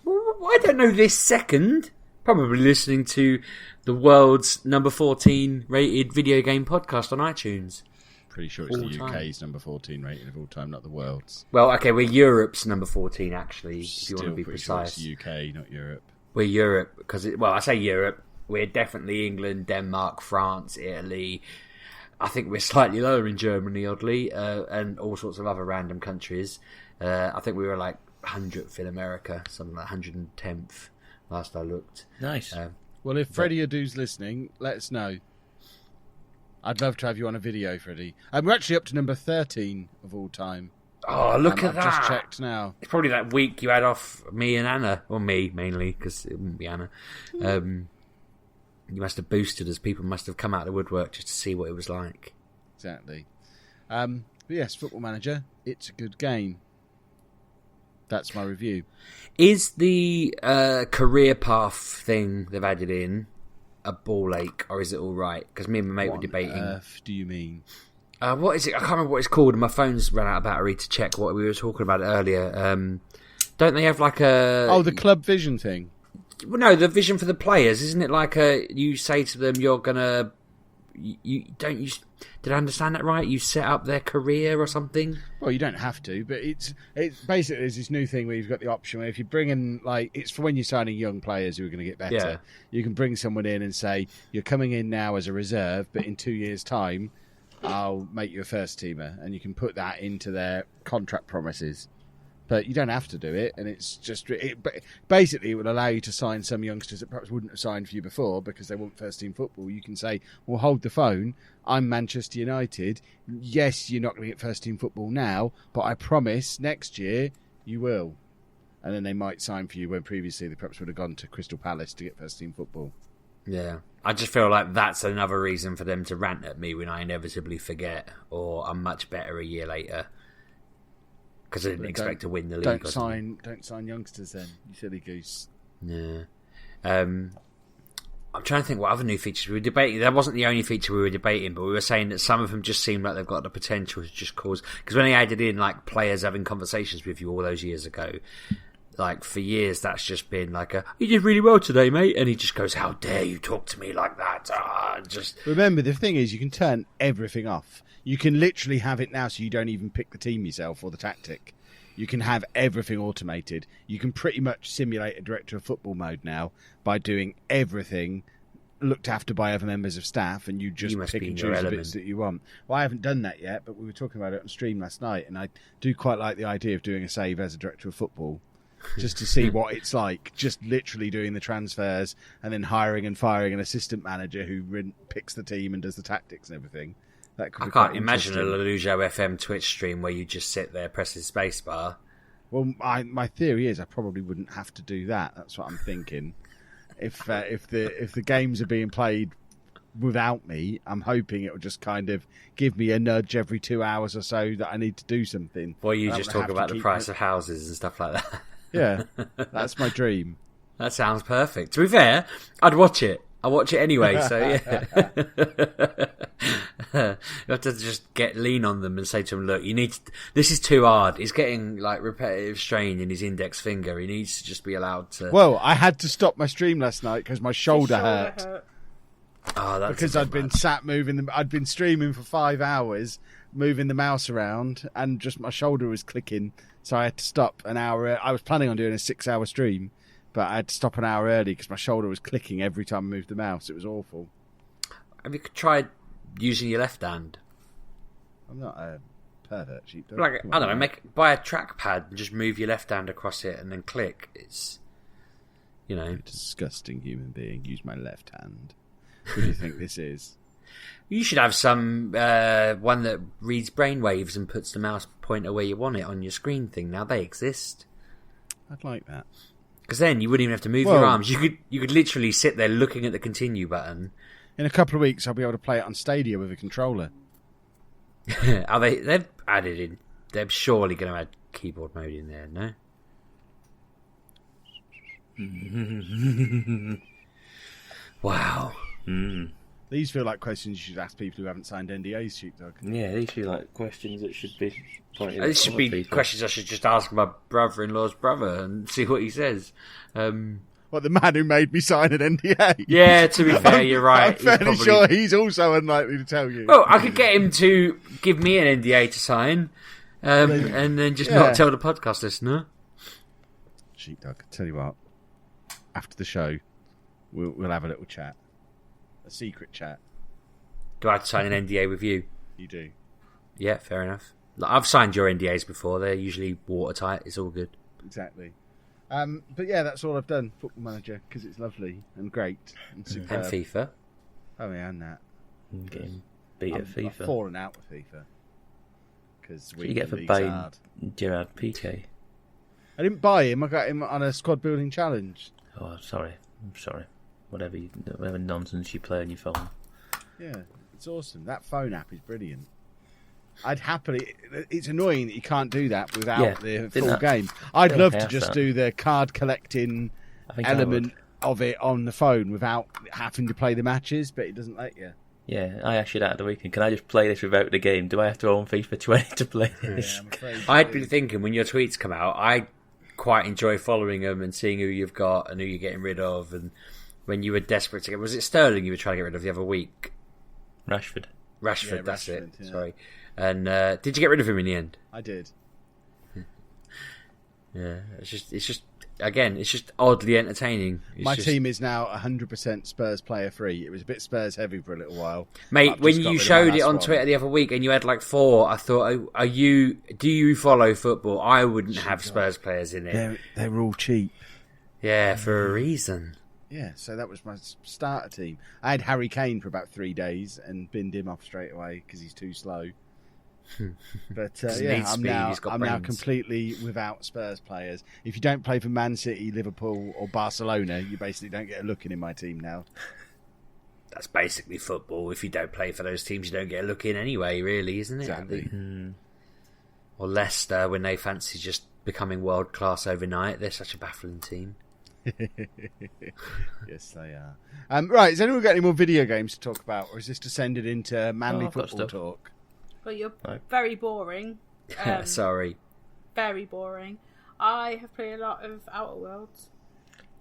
Well, I don't know this second. Probably listening to the world's number 14 rated video game podcast on iTunes. Pretty sure it's the UK's number 14 rating of all time, not the world's. Well, okay, we're Europe's number 14, actually, if you want to be Sure precise. it's UK, not Europe. We're Europe, because, I say Europe, we're definitely England, Denmark, France, Italy. I think we're slightly lower in Germany, oddly, and all sorts of other random countries. I think we were like 100th in America, something like 110th, last I looked. Nice. Well, if Freddie Adu's listening, let us know. I'd love to have you on a video, Freddie. We're actually up to number 13 of all time. Oh, look at that. I've just checked now. It's probably that week you had off me and Anna. Or me, mainly, because it wouldn't be Anna. You must have boosted us. People must have come out of the woodwork just to see what it was like. Exactly. But yes, Football Manager, it's a good game. That's my review. Is the career path thing they've added in a ball ache, or is it all right? Because me and my mate were debating. What on earth do you mean? What is it? I can't remember what it's called. My phone's ran out of battery to check what we were talking about earlier. Don't they have like a... Oh, the club vision thing? Well, no, the vision for the players. Isn't it like you say to them, you're going to... Did I understand that right? You set up their career or something? Well, you don't have to, but it's basically there's this new thing where you've got the option where if you bring in, like, it's for when you're signing young players who are going to get better. Yeah. You can bring someone in and say, you're coming in now as a reserve, but in 2 years' time, I'll make you a first teamer, and you can put that into their contract promises. But you don't have to do it, and it's just... basically, it will allow you to sign some youngsters that perhaps wouldn't have signed for you before because they want first-team football. You can say, well, hold the phone. I'm Manchester United. Yes, you're not going to get first-team football now, but I promise next year you will. And then they might sign for you when previously they perhaps would have gone to Crystal Palace to get first-team football. Yeah. I just feel like that's another reason for them to rant at me when I inevitably forget, or I'm much better a year later. Because I didn't expect to win the league. Don't sign youngsters then, you silly goose. Yeah. I'm trying to think what other new features we were debating. That wasn't the only feature we were debating, but we were saying that some of them just seem like they've got the potential to just cause. Because when they added in like players having conversations with you all those years ago, like for years that's just been like you did really well today, mate, and he just goes, "How dare you talk to me like that?" Just remember, the thing is, you can turn everything off. You can literally have it now, so you don't even pick the team yourself or the tactic. You can have everything automated. You can pretty much simulate a director of football mode now by doing everything looked after by other members of staff, and you just pick and choose the bits that you want. Well, I haven't done that yet, but we were talking about it on stream last night, and I do quite like the idea of doing a save as a director of football, just to see what it's like, just literally doing the transfers and then hiring and firing an assistant manager who picks the team and does the tactics and everything. That could be I can't imagine a Luigi FM Twitch stream where you just sit there pressing spacebar. Well, my theory is I probably wouldn't have to do that. That's what I'm thinking. If the games are being played without me, I'm hoping it will just kind of give me a nudge every 2 hours or so that I need to do something. Or you just talk about the price of houses and stuff like that. Yeah, that's my dream. That sounds perfect. To be fair, I'd watch it. I watch it anyway, so yeah. You have to just lean on them and say to him, "Look, you need. This is too hard. He's getting like repetitive strain in his index finger. He needs to just be allowed to." Well, I had to stop my stream last night because my shoulder hurt. Oh, that's because I'd been sat moving them. I'd been streaming for 5 hours, moving the mouse around, and just my shoulder was clicking. So I had to stop an hour. I was planning on doing a 6-hour stream, but I had to stop an hour early because my shoulder was clicking every time I moved the mouse. It was awful. Have you tried using your left hand? I'm not a pervert, sheepdog. Like, I don't know, buy a trackpad and just move your left hand across it and then click. It's, you know. You're a disgusting human being. Use my left hand. Who do you think this is? You should have some one that reads brainwaves and puts the mouse pointer where you want it on your screen thing. Now they exist. I'd like that. Because then you wouldn't even have to move your arms. You could literally sit there looking at the continue button. In a couple of weeks, I'll be able to play it on Stadia with a controller. Are they? They've added in. They're surely going to add keyboard mode in there, no? Wow. These feel like questions you should ask people who haven't signed NDAs, sheepdog. Yeah, these feel like questions that should be pointed These should be people. questions I should just ask my brother-in-law's brother and see what he says. What, the man who made me sign an NDA? Yeah, to be fair, you're right. I'm fairly sure he's also unlikely to tell you. Well, I could get him to give me an NDA to sign, and then just not tell the podcast listener. Sheepdog, tell you what. After the show, we'll have a little chat. A secret chat. Do I have to sign an NDA with you? You do. Yeah, fair enough. Like, I've signed your NDAs before. They're usually watertight. It's all good. Exactly. But yeah, that's all I've done. Football Manager, because it's lovely and great and superb. And FIFA. Oh yeah, and that. Getting beat at FIFA. I've fallen out with FIFA. Because you get for buying Gerard Piqué. I didn't buy him. I got him on a squad building challenge. Oh, I'm sorry. Whatever nonsense you play on your phone. Yeah, it's awesome. That phone app is brilliant. I'd happily... It's annoying that you can't do that without the full game. I'd love to just do the card collecting element of it on the phone without having to play the matches, but it doesn't let you. Yeah, I asked you that at the weekend. Can I just play this without the game? Do I have to own FIFA 20 to play this? Yeah, I'm afraid I'd been thinking when your tweets come out, I quite enjoy following them and seeing who you've got and who you're getting rid of. And when you were desperate to get... Was it Sterling you were trying to get rid of the other week? Rashford, that's Rashford, it. yeah. Sorry. And did you get rid of him in the end? I did. Yeah, it's just oddly entertaining. My team is now 100% Spurs player free. It was a bit Spurs heavy for a little while. Mate, when you showed it on Twitter the other week and you had like 4, I thought, do you follow football? I wouldn't have Spurs players in it. They were all cheap. Yeah, for a reason. Yeah, so that was my starter team. I had Harry Kane for about 3 days and binned him off straight away because he's too slow. But I'm now completely without Spurs players. If you don't play for Man City, Liverpool or Barcelona, you basically don't get a look in my team now. That's basically football. If you don't play for those teams, you don't get a look in anyway, really, isn't it? Exactly. Or Leicester, when they fancy just becoming world class overnight, they're such a baffling team. Yes, they are. Right, has anyone got any more video games to talk about, or is this descended into manly football talk? Well, you're very boring. Sorry. Very boring. I have played a lot of Outer Worlds.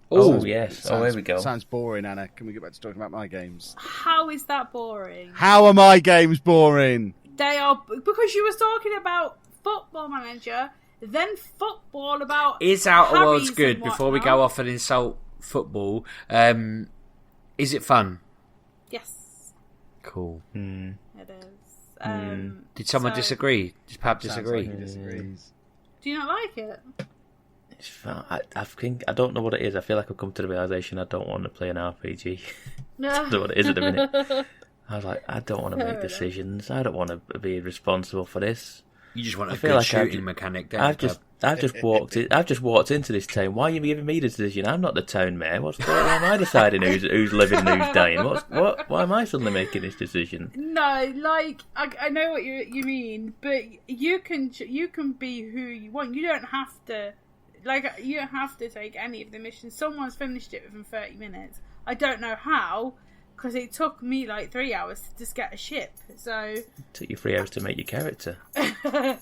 Oh, yes. Here we go. Sounds boring, Anna. Can we get back to talking about my games? How is that boring? How are my games boring? They are, because you was talking about Football Manager, then football about Is Outer Harry's Worlds good? and Before we whatnot. go off and insult football, is it fun? Yes, Cool. it is. Did someone disagree? Did Pab disagree? Sounds like he disagrees. Do you not like it? It's fun. I think I don't know what it is. I feel like I've come to the realisation I don't want to play an RPG. I don't know what it is at the minute. I was like, I don't want to make decisions. I don't want to be responsible for this. You just want a I feel good like shooting mechanic, don't I've you, just walked into this town. Why are you giving me the decision? I'm not the town mayor. Why am I deciding who's living and who's dying? Why am I suddenly making this decision? No, like I know what you mean, but you can be who you want. You don't have to take any of the missions. Someone's finished it within 30 minutes. I don't know how, because it took me like 3 hours to just get a ship. So It took you 3 hours to make your character. I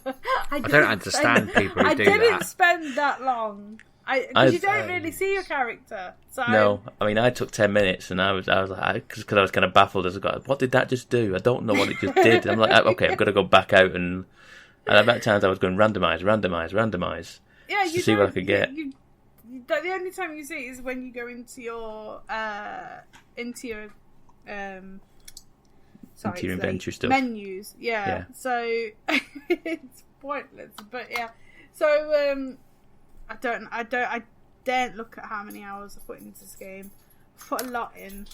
don't understand people who do I didn't that. spend that long. Because you don't really see your character. So No, I mean I took 10 minutes and I was like, because I was kind of baffled as I got. What did that just do? I don't know what it just did. I'm like, okay, I've got to go back out and at that times I was going randomise. yeah, to see what I could get. The only time you see it is when you go into your inventory stuff. menus. Yeah. So it's pointless. But yeah. So I daren't look at how many hours I put into this game. I put a lot in.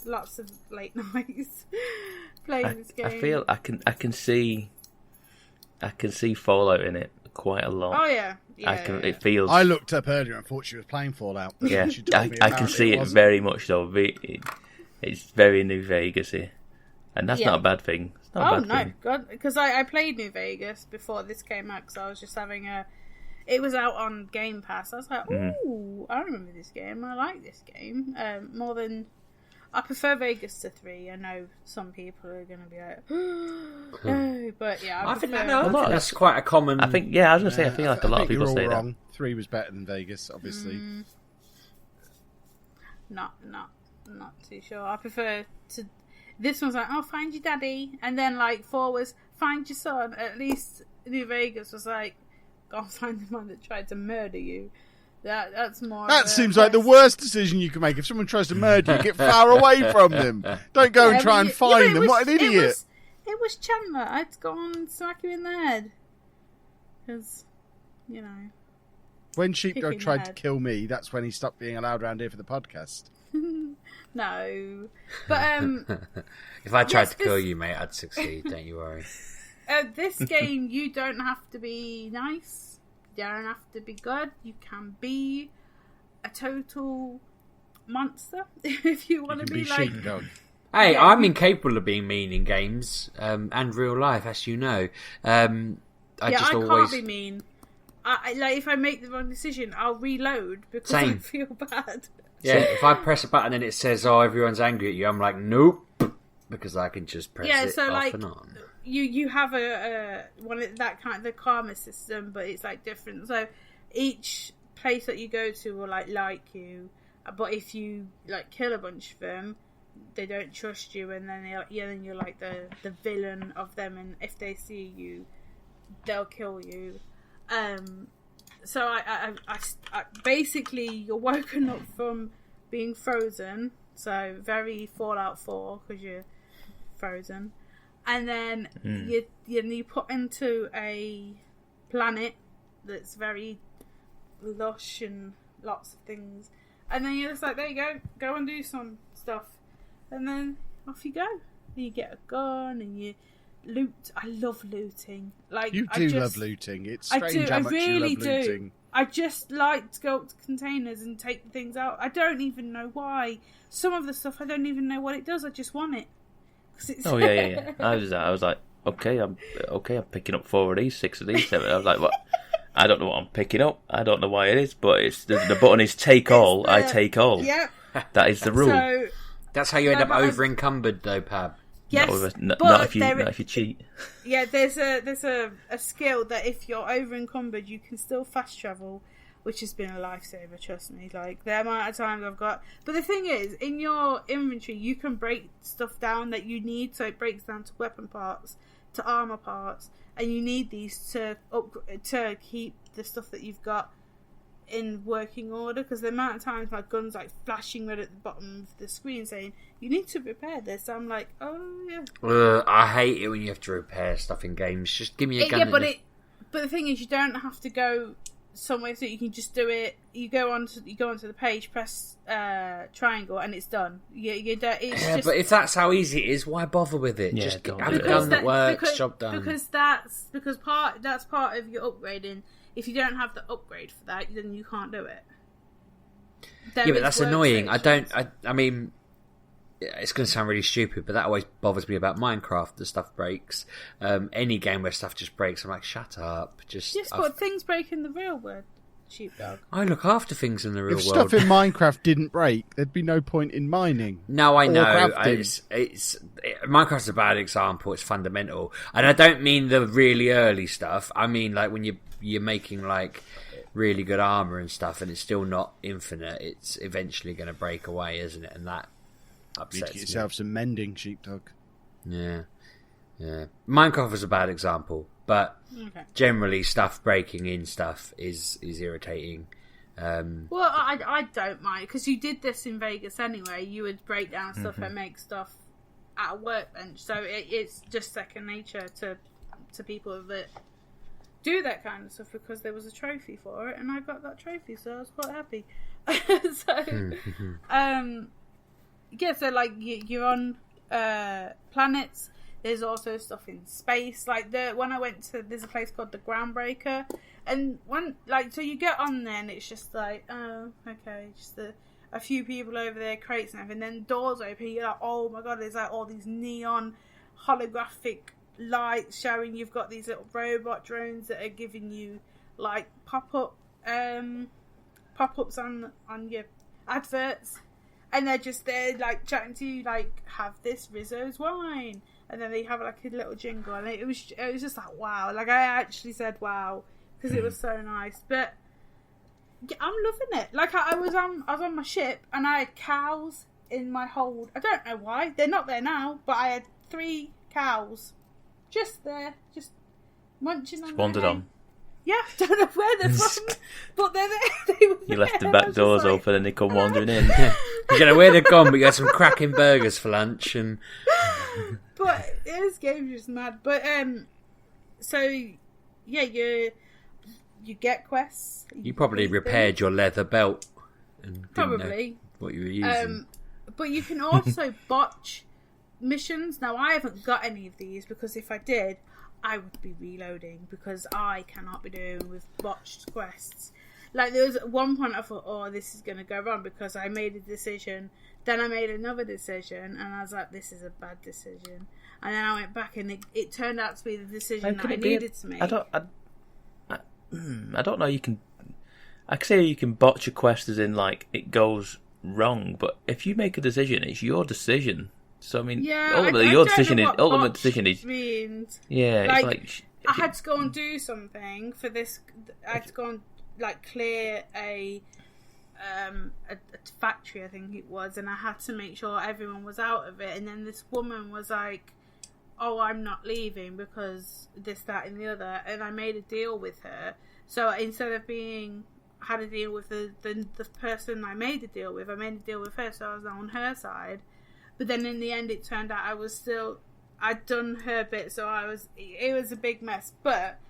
Lots of late nights playing this game. I feel I can see Fallout in it quite a lot. Oh yeah. It feels. I looked up earlier and thought she was playing Fallout. But Yeah, she told me I can see it wasn't. very much though. It's very New Vegas-y. And that's Yeah. not a bad thing. It's not a bad thing. God, because I played New Vegas before this came out, because I was just having it was out on Game Pass. I was like, ooh, I remember this game. I like this game more than. I prefer Vegas to 3. I know some people are going to be like, no, but yeah, I think prefer. that's quite a common. I think, I was going to say, I feel like a lot of think people you're say all that. wrong. 3 was better than Vegas, obviously. Not too sure. I prefer to. This one's like, oh, find your daddy, and then like 4 was find your son. At least New Vegas was like, go and find the man that tried to murder you. That's more. That seems like the worst decision you can make. If someone tries to murder you, get far away from them. Don't go and try and find them. What an idiot! It was Chandler. I'd go on and smack him in the head. Because, When Sheepdog Kick in tried the to head. kill me, that's when he stopped being allowed around here for the podcast. No. But, if I tried yes, to kill you, mate, I'd succeed. Don't you worry. this game, you don't have to be nice. You don't have to be good. You can be a total monster if you want to be like. Sheepdog. Hey, Yeah. I'm incapable of being mean in games and real life, as you know. I can't be mean. I like if I make the wrong decision, I'll reload because I Same. feel bad. Yeah, if I press a button and it says, "Oh, everyone's angry at you," I'm like, "Nope," because I can just press it so off like and on. you have a one of that kind of the karma system, but it's like different. So each place that you go to will like you, but if you like kill a bunch of them, they don't trust you, and then then you're like the villain of them, and if they see you, they'll kill you. So I basically you're woken up from being frozen, so very Fallout 4 because you're frozen, and then you put into a planet that's very lush and lots of things, and then you're just like, there you go and do some stuff, and then off you go. And you get a gun and you loot. I love looting. Like You do love looting. It's I strange do. how I much really you love looting. do. I just like to go up to containers and take things out. I don't even know why. Some of the stuff I don't even know what it does. I just want it. 'Cause it's Oh yeah. I was like, okay, I'm picking up 4 of these, 6 of these, 7. I was like, what? I don't know what I'm picking up. I don't know why it is, but it's the button is take all. I take all. Yep. That is the rule. So, that's how you end up over encumbered, though, Pab. yes, not if you cheat. Yeah, there's a skill that if you're over encumbered, you can still fast travel, which has been a lifesaver. Trust me. Like the amount of times I've got. But the thing is, in your inventory, you can break stuff down that you need. So it breaks down to weapon parts, to armor parts, and you need these to keep the stuff that you've got in working order, because the amount of times my gun's like flashing red at the bottom of the screen saying you need to repair this, I'm like, oh yeah. I hate it when you have to repair stuff in games. Just give me a gun. But the thing is, you don't have to go somewhere, so you can just do it. You go onto the page, press triangle, and it's done. You don't. But if that's how easy it is, why bother with it? Yeah, just don't have do a it. gun that works. Job done. Because that's part of your upgrading. If you don't have the upgrade for that, then you can't do it. Yeah, but that's annoying. I mean, it's going to sound really stupid, but that always bothers me about Minecraft. The stuff breaks. Any game where stuff just breaks, I'm like, shut up. Yes, but things break in the real world, sheepdog. I look after things in the real If world. stuff in Minecraft didn't break, there'd be no point in mining. No, I know. crafting. Minecraft's a bad example. It's fundamental, and I don't mean the really early stuff. I mean like when you're making like really good armor and stuff, and it's still not infinite. It's eventually going to break away, isn't it? And that You upsets need to get me. yourself some mending, sheepdog. Yeah. Minecraft was a bad example, but Okay. generally stuff breaking in stuff is irritating. Well, I don't mind, because you did this in Vegas anyway. You would break down stuff and make stuff at a workbench, so it's just second nature to people that do that kind of stuff, because there was a trophy for it, and I got that trophy, so I was quite happy. So like you're on planets. There's also stuff in space. Like when I went to, there's a place called the Groundbreaker, and so you get on there and it's just like, oh, okay, just a few people over there, crates and everything. Then doors open, you're like, oh my god, there's like all these neon holographic lights showing you've got these little robot drones that are giving you like pop-ups on your adverts, and they're just there like chatting to you, like, have this Rizzo's wine, and then they have like a little jingle, and it was just like, wow. Like I actually said wow, because it was so nice. But yeah, I'm loving it. Like I was on my ship and I had cows in my hold. I don't know why, they're not there now, but I had 3 cows just there, just munching on. Wandered on. Yeah, don't know where they're from, but they're there. They were You left the there. I back was doors just like, open and they come wandering in. You don't know where they've gone, but you had some cracking burgers for lunch, and But this game's just mad. But so yeah, you get quests. you probably complete repaired them. your leather belt and didn't know Probably. what you were using. But you can also botch missions. Now I haven't got any of these, because if I did, I would be reloading, because I cannot be doing with botched quests. Like there was at one point I thought, oh, this is going to go wrong, because I made a decision, then I made another decision, and I was like, this is a bad decision. And then I went back, and it turned out to be the decision that I needed to make. I don't know. You can. I can say you can botch a quest as in like it goes wrong, but if you make a decision, it's your decision. So I mean, Yeah, ultimately, I your don't decision know is what ultimate botched decision is. means. Yeah, Like, it's like I had to go and do something for this. I had to go and like clear a factory, I think it was, and I had to make sure everyone was out of it. And then this woman was like, "Oh, I'm not leaving because this, that, and the other." And I made a deal with her. So instead of had a deal with the person I made a deal with, I made a deal with her, so I was on her side. But then in the end, it turned out I'd done her bit, so it was a big mess. But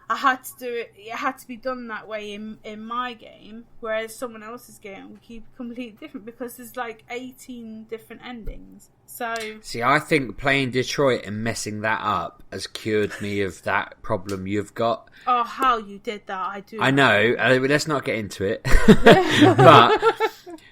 I had to do it. It had to be done that way in my game, whereas someone else's game would keep completely different, because there's like 18 different endings. So See, I think playing Detroit and messing that up has cured me of that problem you've got. oh, how you did that, I do. I know. Let's not get into it. But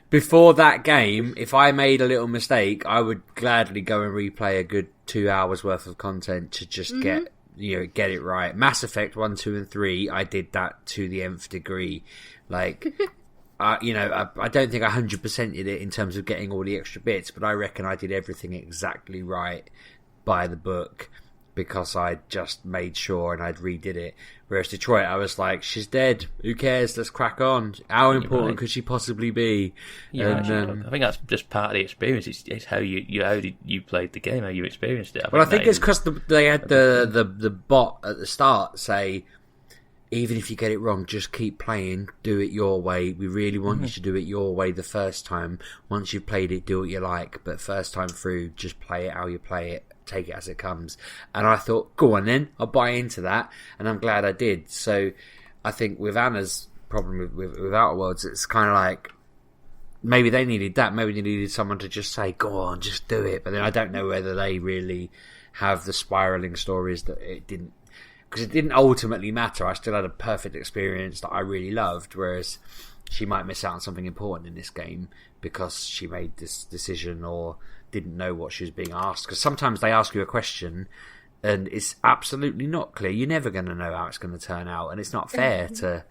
before that game, if I made a little mistake, I would gladly go and replay a good 2 hours worth of content to just get get it right. Mass Effect 1, 2, and 3, I did that to the nth degree. Like, I don't think I 100% did it in terms of getting all the extra bits, but I reckon I did everything exactly right by the book because I just made sure and I'd redid it. Whereas Detroit, I was like, she's dead. Who cares? Let's crack on. How important could she possibly be? I think that's just part of the experience. It's how you played the game, how you experienced it. I think it's because they had the bot at the start say, even if you get it wrong, just keep playing, do it your way. We really want you to do it your way the first time. Once you've played it, do what you like. But first time through, just play it how you play it. Take it as it comes. And I thought, go on then, I'll buy into that. And I'm glad I did. So I think with Anna's problem with Outer Worlds, it's kind of like, maybe they needed that. Maybe they needed someone to just say, go on, just do it. But then I don't know whether they really have the spiraling stories that it didn't. Because it didn't ultimately matter. I still had a perfect experience that I really loved, whereas she might miss out on something important in this game because she made this decision or didn't know what she was being asked. Because sometimes they ask you a question and it's absolutely not clear. You're never going to know how it's going to turn out, and it's not fair to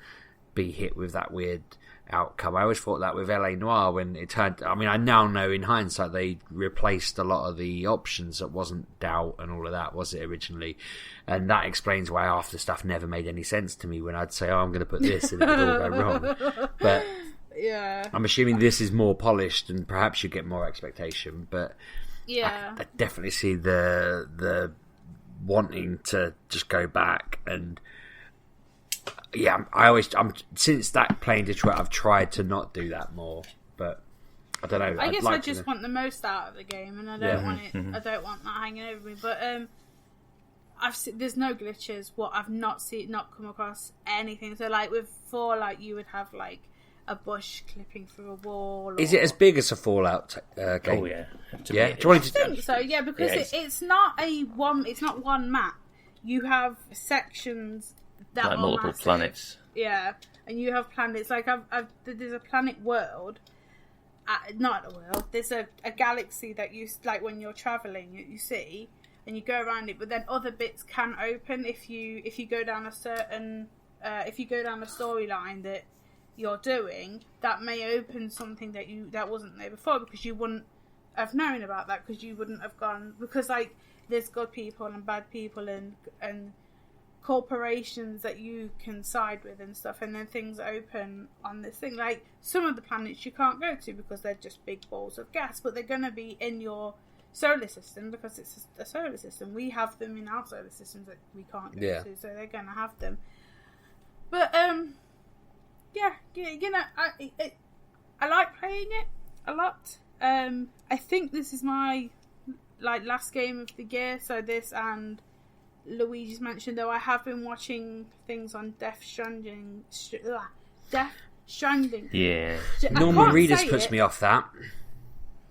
be hit with that weird outcome. I always thought that with LA Noire when it turned. I mean, I now know in hindsight they replaced a lot of the options. That wasn't doubt and all of that, was it originally? And that explains why half the stuff never made any sense to me when I'd say, "Oh, I'm going to put this," and it would all go wrong. But yeah, I'm assuming this is more polished and perhaps you get more expectation. But yeah, I definitely see the wanting to just go back and. Yeah, I'm since that playing Detroit, I've tried to not do that more, but I don't know. I guess I just want the most out of the game, and I don't want it. I don't want that hanging over me. But there's no glitches. What I've not come across anything. So like with Fallout, you would have like a bush clipping through a wall. Is it as big as a Fallout game? Oh yeah, yeah. I think so. Yeah, because it's not It's not one map. You have sections. That like multiple massive. Planets. Yeah, and you have planets. Like there's a planet world. Not a world. There's a galaxy that you like when you're traveling. You see, and you go around it. But then other bits can open if you go down a certain if you go down a storyline that you're doing. That may open something that wasn't there before because you wouldn't have known about that because you wouldn't have gone because like there's good people and bad people and corporations that you can side with and stuff, and then things open on this thing. Like some of the planets you can't go to because they're just big balls of gas, but they're going to be in your solar system because it's a solar system. We have them in our solar systems that we can't go to, so they're going to have them. But you know, I like playing it a lot. I think this is my last game of the year. So this and Luigi's Mansion, though I have been watching things on Death Stranding. Yeah. Norman Reedus puts me off that.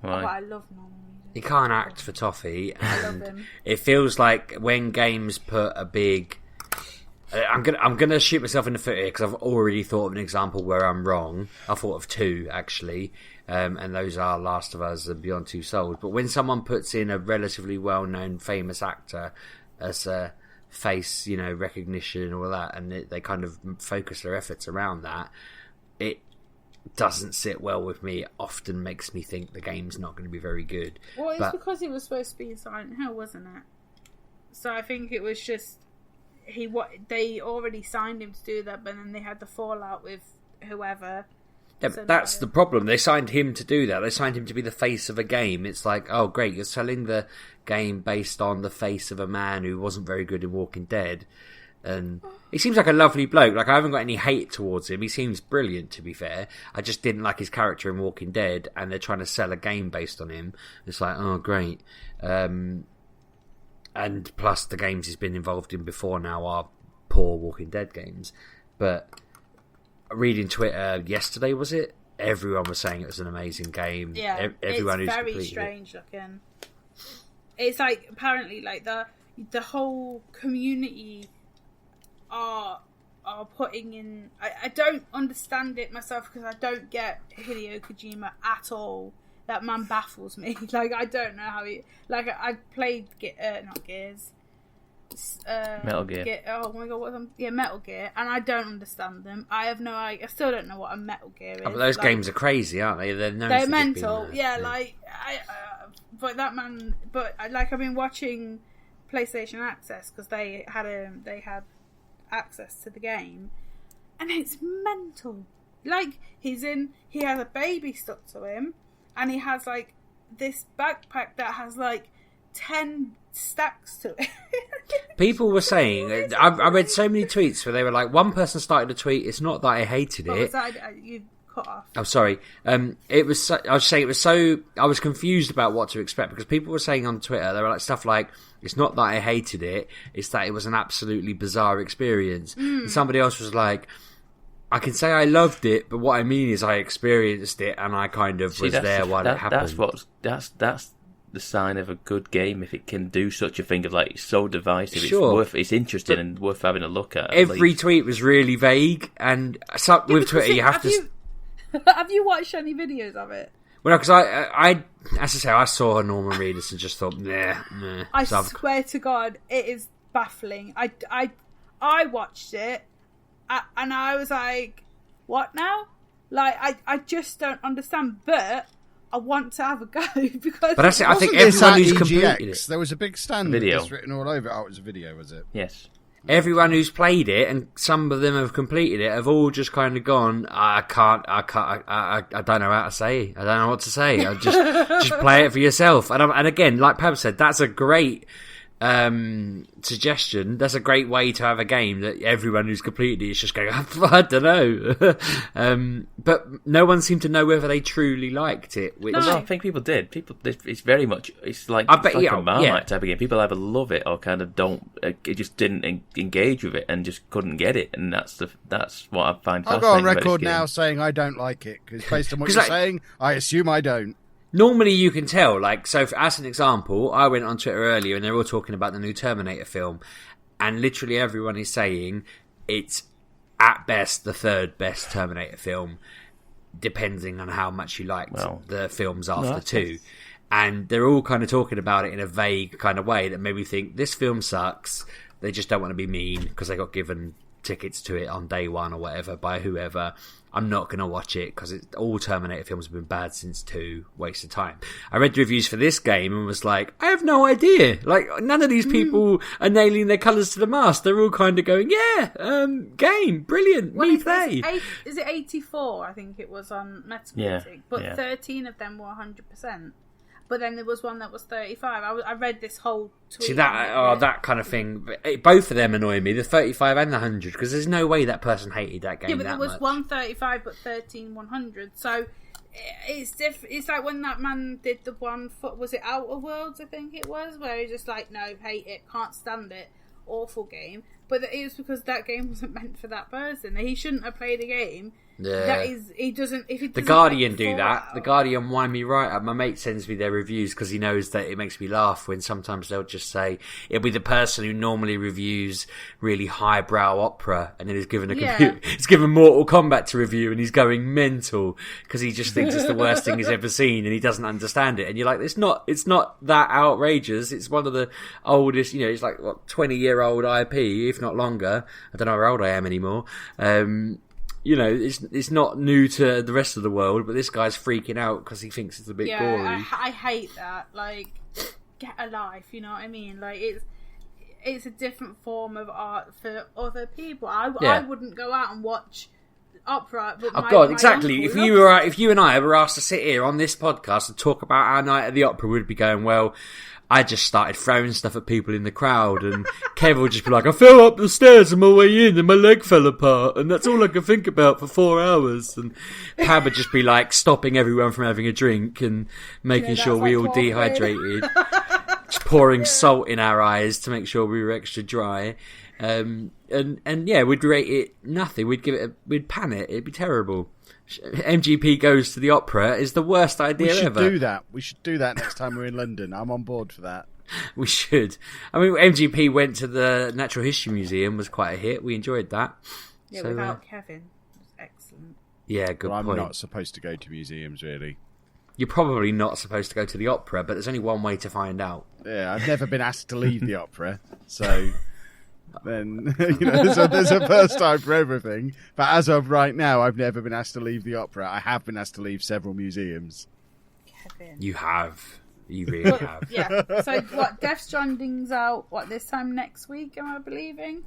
Why? Oh, I love Norman Reedus. He can't act for toffee, and it feels like when games put a big. I'm gonna shoot myself in the foot here because I've already thought of an example where I'm wrong. I thought of two actually, and those are Last of Us and Beyond Two Souls. But when someone puts in a relatively well-known, famous actor as a face, you know, recognition and all that, and they kind of focus their efforts around that, it doesn't sit well with me. It often makes me think the game's not going to be very good. Well, it's because he was supposed to be in Silent Hill, wasn't it? So I think it was just they already signed him to do that, but then they had the fallout with whoever. Yeah, but that's the problem. They signed him to do that. They signed him to be the face of a game. It's like, oh great, you're selling the game based on the face of a man who wasn't very good in Walking Dead. And he seems like a lovely bloke. Like, I haven't got any hate towards him. He seems brilliant, to be fair. I just didn't like his character in Walking Dead, and they're trying to sell a game based on him. It's like, oh great. And plus the games he's been involved in before now are poor Walking Dead games. But reading Twitter yesterday, was it? Everyone was saying it was an amazing game. Yeah, everyone it's who's very completed strange looking. It's like apparently like the whole community are putting in. I don't understand it myself because I don't get Hideo Kojima at all. That man baffles me. Like I don't know how he. Like I played not Gears. Metal Gear. Oh my god, what's them? Yeah, Metal Gear, and I don't understand them. I still don't know what a Metal Gear is. Oh, but those games are crazy, aren't they? They're mental. But that man. But like, I've been watching PlayStation Access because they had access to the game, and it's mental. Like, he has a baby stuck to him, and he has like this backpack that has like 10 stacks to it. People were saying, I read so many tweets where they were like, one person started a tweet, it's not that I hated it. You cut off. Oh, sorry. I was confused about what to expect, because people were saying on Twitter, they were like stuff like, it's not that I hated it, it's that it was an absolutely bizarre experience. And somebody else was like, I can say I loved it, but what I mean is I experienced it and I kind of was there while it happened. That's the sign of a good game, if it can do such a thing of like, it's so divisive. Sure. It's interesting and worth having a look at. Every tweet was really vague, and with Twitter you have to. Have you watched any videos of it? Well, because I, as I say, I saw Norman Reedus and just thought, nah. I swear to God, it is baffling. I watched it, and I was like, what now? Like, I just don't understand, but I want to have a go because. But that's it. I think everyone who's completed it. There was a big stand video with this written all over. Oh, it was a video, was it? Yes. Everyone who's played it, and some of them have completed it, have all just kind of gone, I don't know how to say. I don't know what to say. I just play it for yourself. And again, like Pab said, that's a great suggestion. That's a great way to have a game that everyone who's completed it is just going, I don't know. But no one seemed to know whether they truly liked it. Which... No, I think people did. It's very much, it's like, I bet, it's like a Marmite type of game. People either love it or kind of don't. It just didn't engage with it and just couldn't get it, and that's what I find fascinating. I'll go on record now saying I don't like it because based on what you're saying, I assume I don't. Normally you can tell, like, so as an example, I went on Twitter earlier and they're all talking about the new Terminator film, and literally everyone is saying it's at best the third best Terminator film, depending on how much you liked the films after two. And they're all kind of talking about it in a vague kind of way that made me think, this film sucks, they just don't want to be mean because they got given tickets to it on day one or whatever by whoever. I'm not going to watch it because all Terminator films have been bad since 2. Waste of time. I read the reviews for this game and was like, I have no idea. Like, none of these people are nailing their colours to the mast. They're all kind of going, game, brilliant, me play. Is it 84? I think it was on Metacritic. But 13 of them were 100%. But then there was one that was 35. I read this whole tweet. See, that kind of thing. Both of them annoy me, the 35 and the 100, because there's no way that person hated that game. Yeah, but there was much. 135 but 13 100. So it's different. It's like when that man did the one for, was it Outer Worlds? I think it was, where he just like, no, hate it, can't stand it, awful game. But it was because that game wasn't meant for that person. He shouldn't have played a game. Yeah. That is, he doesn't. If he doesn't, The Guardian like, do that. The Guardian wind me right up. My mate sends me their reviews because he knows that it makes me laugh when sometimes they'll just say it'll be the person who normally reviews really highbrow opera, and then he's given he's given Mortal Kombat to review, and he's going mental because he just thinks it's the worst thing he's ever seen, and he doesn't understand it. And you're like, it's not that outrageous. It's one of the oldest. It's like 20-year-old IP, if not longer. I don't know how old I am anymore. It's not new to the rest of the world, but this guy's freaking out because he thinks it's a bit gory. I hate that. Like, get a life, you know what I mean? Like, it's a different form of art for other people. I wouldn't go out and watch opera. But exactly. If you and I were asked to sit here on this podcast and talk about our night at the opera, we'd be going, well, I just started throwing stuff at people in the crowd, and Kev will just be like, I fell up the stairs on my way in and my leg fell apart, and that's all I could think about for 4 hours. And Pab would just be like stopping everyone from having a drink and making sure we all dehydrated, just pouring salt in our eyes to make sure we were extra dry. And we'd rate it nothing. We'd pan it. It'd be terrible. MGP Goes to the Opera is the worst idea ever. We should do that next time we're in London. I'm on board for that. We should. I mean, MGP went to the Natural History Museum, was quite a hit. We enjoyed that. Yeah, without Kevin. It was excellent. Yeah, good point. I'm not supposed to go to museums, really. you're probably not supposed to go to the opera, but there's only one way to find out. Yeah, I've never been asked to leave the opera, so then there's a first time for everything. But as of right now, I've never been asked to leave the opera. I have been asked to leave several museums. Kevin. You have. You really have. Yeah. So what? Death Stranding's out. What, this time next week? Am I believing,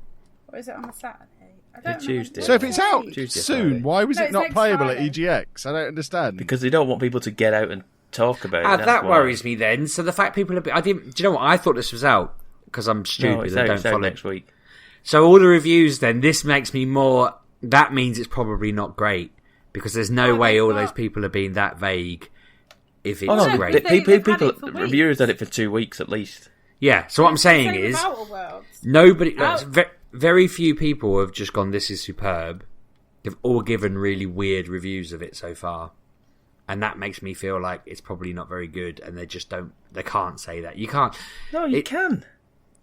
or is it on a Saturday? I don't know. Tuesday. So if it's out Tuesday, soon, Friday. why was No, it it's not next playable Friday. at EGX? I don't understand. Because they don't want people to get out and talk about it. That why. worries me then. So the fact people have been... Do you know what? I thought this was out because I'm stupid No, it's and out, don't it's out follow. next week. So all the reviews then, this makes me more... That means it's probably not great because there's no way all those people are being that vague if it's Oh no, great. They've had people, it for weeks. reviewers had it for 2 weeks at least. Yeah, so what I'm saying Same is... with Outer Worlds. Nobody... Oh. Very few people have just gone, this is superb. They've all given really weird reviews of it so far. And that makes me feel like it's probably not very good, and they can't say that. You can't. No, you can.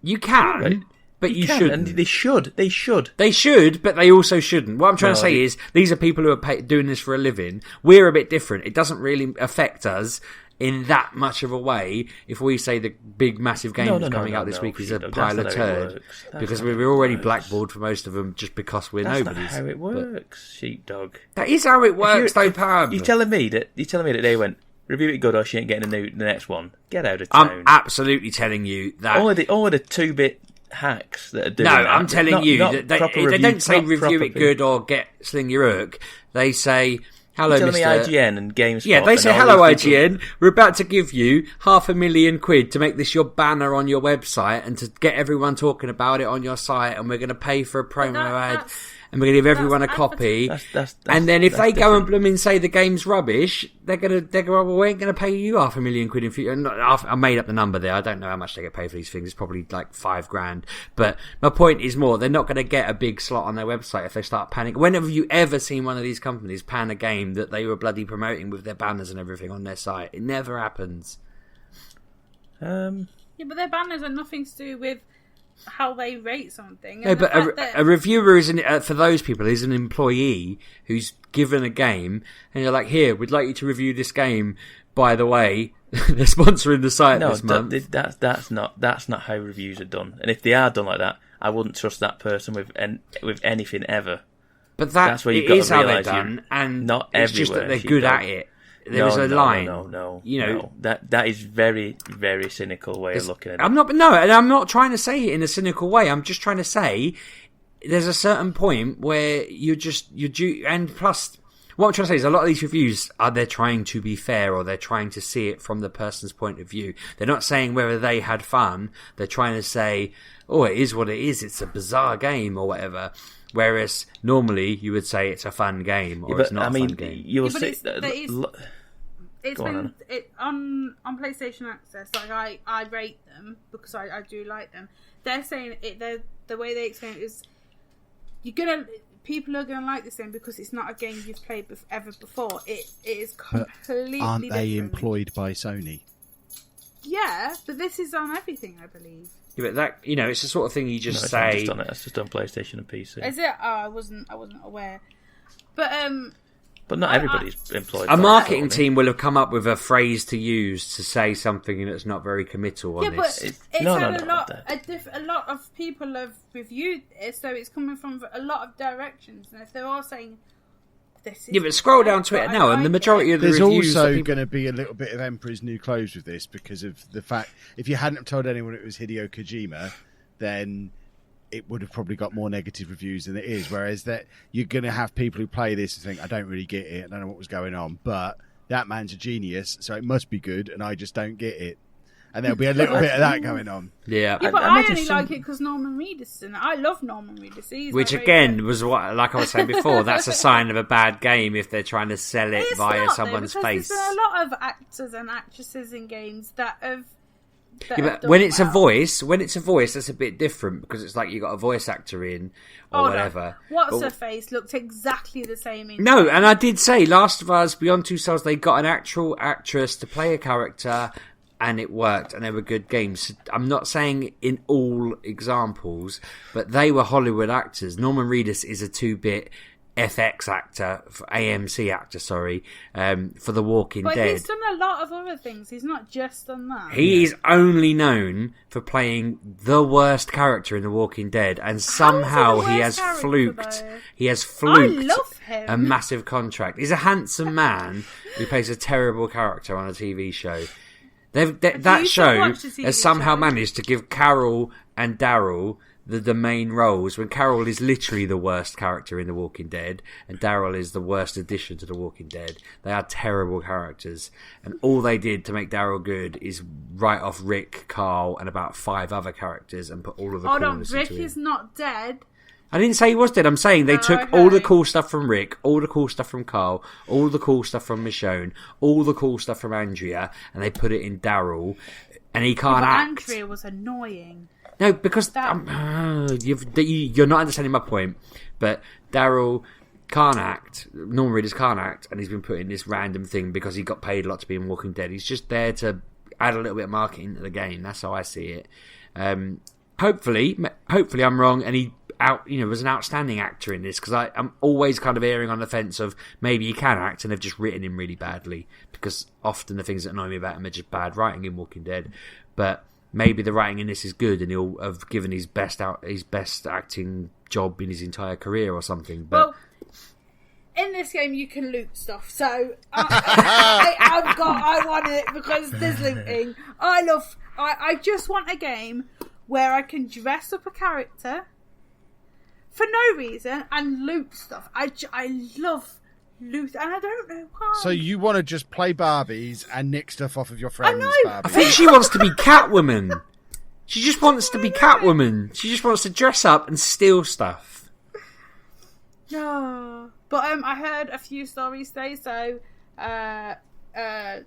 You can, Right. but you can, shouldn't. and they should. They should. They should, but they also shouldn't. What I'm trying to say is, these are people who are doing this for a living. We're a bit different. It doesn't really affect us in that much of a way if we say the big massive game that's coming out this week is a pile of turd. Because we're already blackballed for most of them just because we're That's nobodies. not how it works, sheepdog. That is how it works, though, Pam. You're telling me that they went, review it good or she ain't getting the next one. Get out of town. I'm absolutely telling you that. All of the 2-bit hacks that are doing No, that. I'm telling Not you proper that they review- don't say not review proper it good or get sling your hook. They say, hello, You're telling Mr. me IGN and GameSpot. Yeah, they and say, all hello, these people- IGN. We're about to give you £500,000 to make this your banner on your website and to get everyone talking about it on your site, and we're going to pay for a promo ad, and we're going to give everyone a copy. And then if they go and blooming say the game's rubbish, they're going to well, we ain't going to pay you £500,000 in future. I made up the number there. I don't know how much they get paid for these things. It's probably like $5,000. But my point is more, they're not going to get a big slot on their website if they start panicking. When have you ever seen one of these companies pan a game that they were bloody promoting with their banners and everything on their site? It never happens. Yeah, but their banners are nothing to do with how they rate something. No, but a reviewer is for those people is an employee who's given a game, and you're like, here, we'd like you to review this game. By the way, they're sponsoring the site this month. That's not how reviews are done. And if they are done like that, I wouldn't trust that person with anything ever. But that's where you've it got is to how they're realise done, and not it's just that everywhere, they're good sheepdog. at it. There's a line. No. You know, that is very, very cynical way of looking at it. I'm not trying to say it in a cynical way. I'm just trying to say there's a certain point where you're due, and plus, what I'm trying to say is a lot of these reviews they're trying to be fair, or they're trying to see it from the person's point of view. They're not saying whether they had fun. They're trying to say, oh, it is what it is. It's a bizarre game or whatever. Whereas normally you would say it's a fun game or it's not a fun game. You'll but see. It's been on PlayStation Access. Like I rate them because I do like them. They're saying the way they explain it is people are gonna like this game because it's not a game you've played ever before. It is completely. Aren't they different. employed by Sony? Yeah, but this is on everything, I believe. Yeah, but that it's the sort of thing you just It's say. just on PlayStation and PC. Is it? Oh, I wasn't aware. But not everybody's employed. A by marketing Sony. team will have come up with a phrase to use to say something that's not very committal on Yeah, but this. it's No, had no, a lot. no. A lot of people have reviewed it, so it's coming from a lot of directions. And if they're all saying this, Yeah, but scroll down Twitter now, and the majority of the There's reviews. also that people... going to be a little bit of Emperor's New Clothes with this because of the fact if you hadn't told anyone it was Hideo Kojima, then it would have probably got more negative reviews than it is. Whereas that you're going to have people who play this and think, I don't really get it, I don't know what was going on, but that man's a genius, so it must be good, and I just don't get it. And there'll be a little bit of that going on. Yeah, but I I imagine only some- like it because Norman Reedus in it. I love Norman Reedus. which again was what, like I was saying before, that's a sign of a bad game if they're trying to sell it It's via not, someone's though, face. There's been a lot of actors and actresses in games that have. Yeah, but when it's a voice, that's a bit different because it's like you got a voice actor in or whatever. What's her face looked exactly the same. No, and I did say Last of Us, Beyond Two Souls, they got an actual actress to play a character, and it worked, and they were good games. I'm not saying in all examples, but they were Hollywood actors. Norman Reedus is a 2-bit FX actor, AMC actor, for The Walking But Dead. he's done a lot of other things. He's not just done that. He is only known for playing the worst character in The Walking Dead, and somehow he has fluked. He has fluked I love him. a massive contract. He's a handsome man who plays a terrible character on a TV show. That show has somehow managed to give Carol and Daryl the main roles, when Carol is literally the worst character in The Walking Dead and Daryl is the worst addition to The Walking Dead. They are terrible characters, and all they did to make Daryl good is write off Rick, Carl, and about 5 other characters and put all of the coolness into him. Rick is not dead. I didn't say he was dead. I'm saying they took all the cool stuff from Rick, all the cool stuff from Carl, all the cool stuff from Michonne, all the cool stuff from Andrea, and they put it in Daryl, and he can't act. Andrea was annoying. No, because you're not understanding my point. But Daryl can't act. Norman Reedus can't act, and he's been put in this random thing because he got paid a lot to be in Walking Dead. He's just there to add a little bit of marketing to the game. That's how I see it. Hopefully I'm wrong, and he was an outstanding actor in this, because I'm always kind of erring on the fence of maybe he can act and they've just written him really badly, because often the things that annoy me about him are just bad writing in Walking Dead. But maybe the writing in this is good, and he'll have given his best acting job in his entire career or something. But well, in this game you can loot stuff, so I want it because there's looting. I just want a game where I can dress up a character for no reason and loot stuff. I love loot, and I don't know why. So you want to just play Barbies and nick stuff off of your friends' Barbies? I think she wants to be Catwoman. She just wants to be Catwoman. She just wants to dress up and steal stuff. No, but I heard a few stories today. So,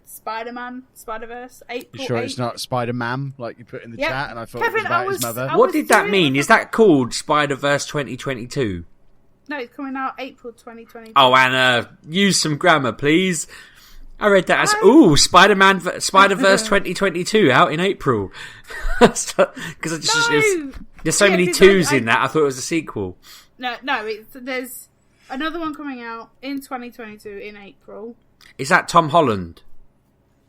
Spider-Man, Spider-Verse, April. You sure 8th. it's not Spider-Man like you put in the chat? And I thought Kevin, it was about his mother. What did that mean? Is that called Spider-Verse 2022? No, it's coming out April 2022. Oh, Anna, use some grammar, please. I read that as Spider-Verse 2022 out in April. Because there's so many twos in that. I thought it was a sequel. No, there's another one coming out in 2022 in April. Is that Tom Holland?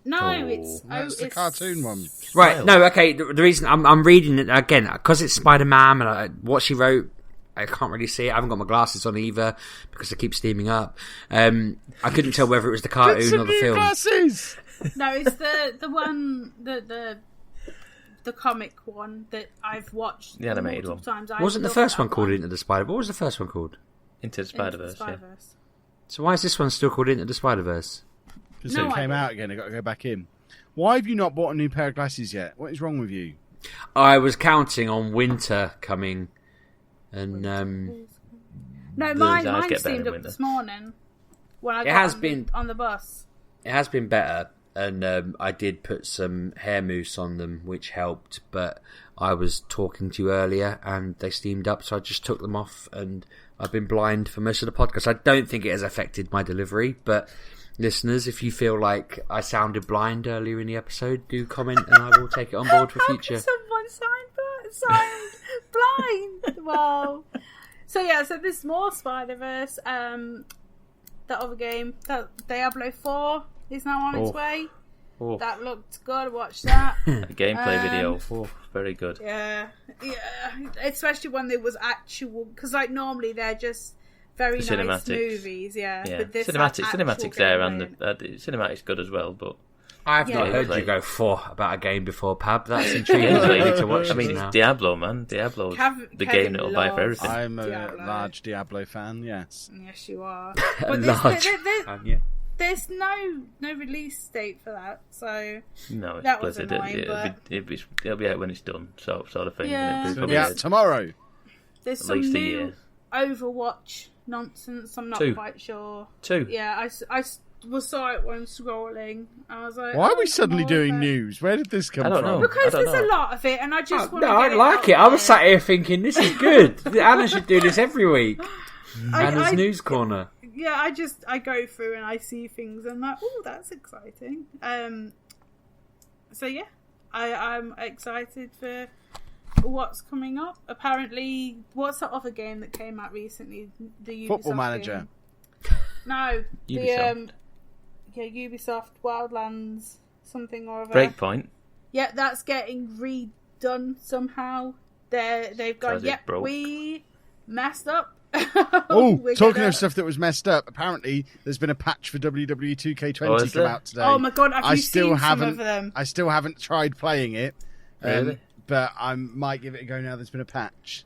No, it's the cartoon one. Right. No. Okay. The reason I'm reading it again, because it's Spider-Man, and what she wrote, I can't really see it. I haven't got my glasses on either because I keep steaming up. I couldn't tell whether it was the cartoon or the film. Glasses. No, it's the one the comic one that I've watched. The animated one. Times. Wasn't the first one called Into the Spider? What was the first one called? Into the Spider-Verse. Yeah. So why is this one still called Into the Spider-Verse? Because it came out again. I got to go back in. Why have you not bought a new pair of glasses yet? What is wrong with you? I was counting on winter coming. And no, mine steamed up this morning when I got on the bus. It has been better, and I did put some hair mousse on them, which helped. But I was talking to you earlier, and they steamed up, so I just took them off, and I've been blind for most of the podcast. I don't think it has affected my delivery, but listeners, if you feel like I sounded blind earlier in the episode, do comment, and I will take it on board for future. How can someone sign blind? Wow. So this more Spider-Verse. That other game, that Diablo 4 is now on its way. Oh. That looked good. Watch that. A gameplay video. Oh, very good. Yeah. Especially when there was actual, because like normally they're just very nice movies. Yeah. But this cinematics there, and the cinematics good as well. But I've not heard you go about a game before, Pab. That's intriguing. To watch. I mean, it's Diablo, man. Diablo, the game that'll buy for everything. I'm a large Diablo fan. Yes. Yes, you are. But there's no release date for that, so no, that was annoying. It'll be out when it's done, sort of thing. Yeah. It'll be out tomorrow. There's some new Overwatch nonsense. I'm not quite sure. 2. Yeah, I saw it when scrolling. I was like, why are we suddenly doing news? Where did this come from? I don't know. Because there's a lot of it, and I just want to. No, I like it. I was sat here thinking, this is good. Anna should do this every week. Anna's News Corner. Yeah, I go through and I see things and I'm like, oh, that's exciting. So yeah, I'm excited for what's coming up. Apparently, what's the other game that came out recently? The Ubisoft Football Manager. Game? No, Ubisoft. Ubisoft Wildlands something or other. Breakpoint. Yeah, that's getting redone somehow. They've gone. Because it Yep, broke. we messed up. Oh, We're talking gonna- of stuff that was messed up, apparently there's been a patch for WWE 2K20 Oh, is come there? out today. Oh my god, have I you still seen haven't. some of them? I still haven't tried playing it, Really? but I might give it a go now. There's been a patch.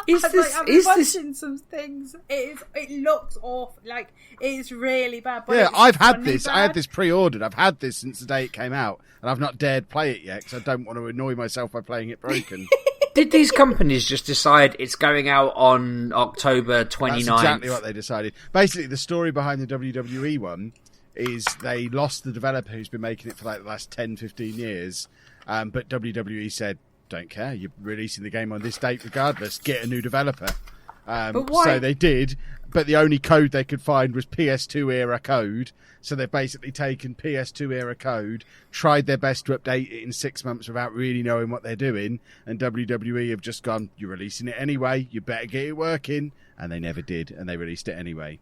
Is I've this? been Is this? watching some things. It looks awful. Like it's really bad. But Yeah, it's I've had funny this. I had bad. this pre-ordered. I've had this since the day it came out, and I've not dared play it yet because I don't want to annoy myself by playing it broken. Did these companies just decide it's going out on October 29th? That's exactly what they decided. Basically, the story behind the WWE one is they lost the developer who's been making it for like the last 10, 15 years, but WWE said, don't care, you're releasing the game on this date regardless, get a new developer. But why? So they did, but the only code they could find was PS2 era code. So they've basically taken PS2 era code, tried their best to update it in 6 months without really knowing what they're doing, and WWE have just gone, you're releasing it anyway, you better get it working, and they never did, and they released it anyway.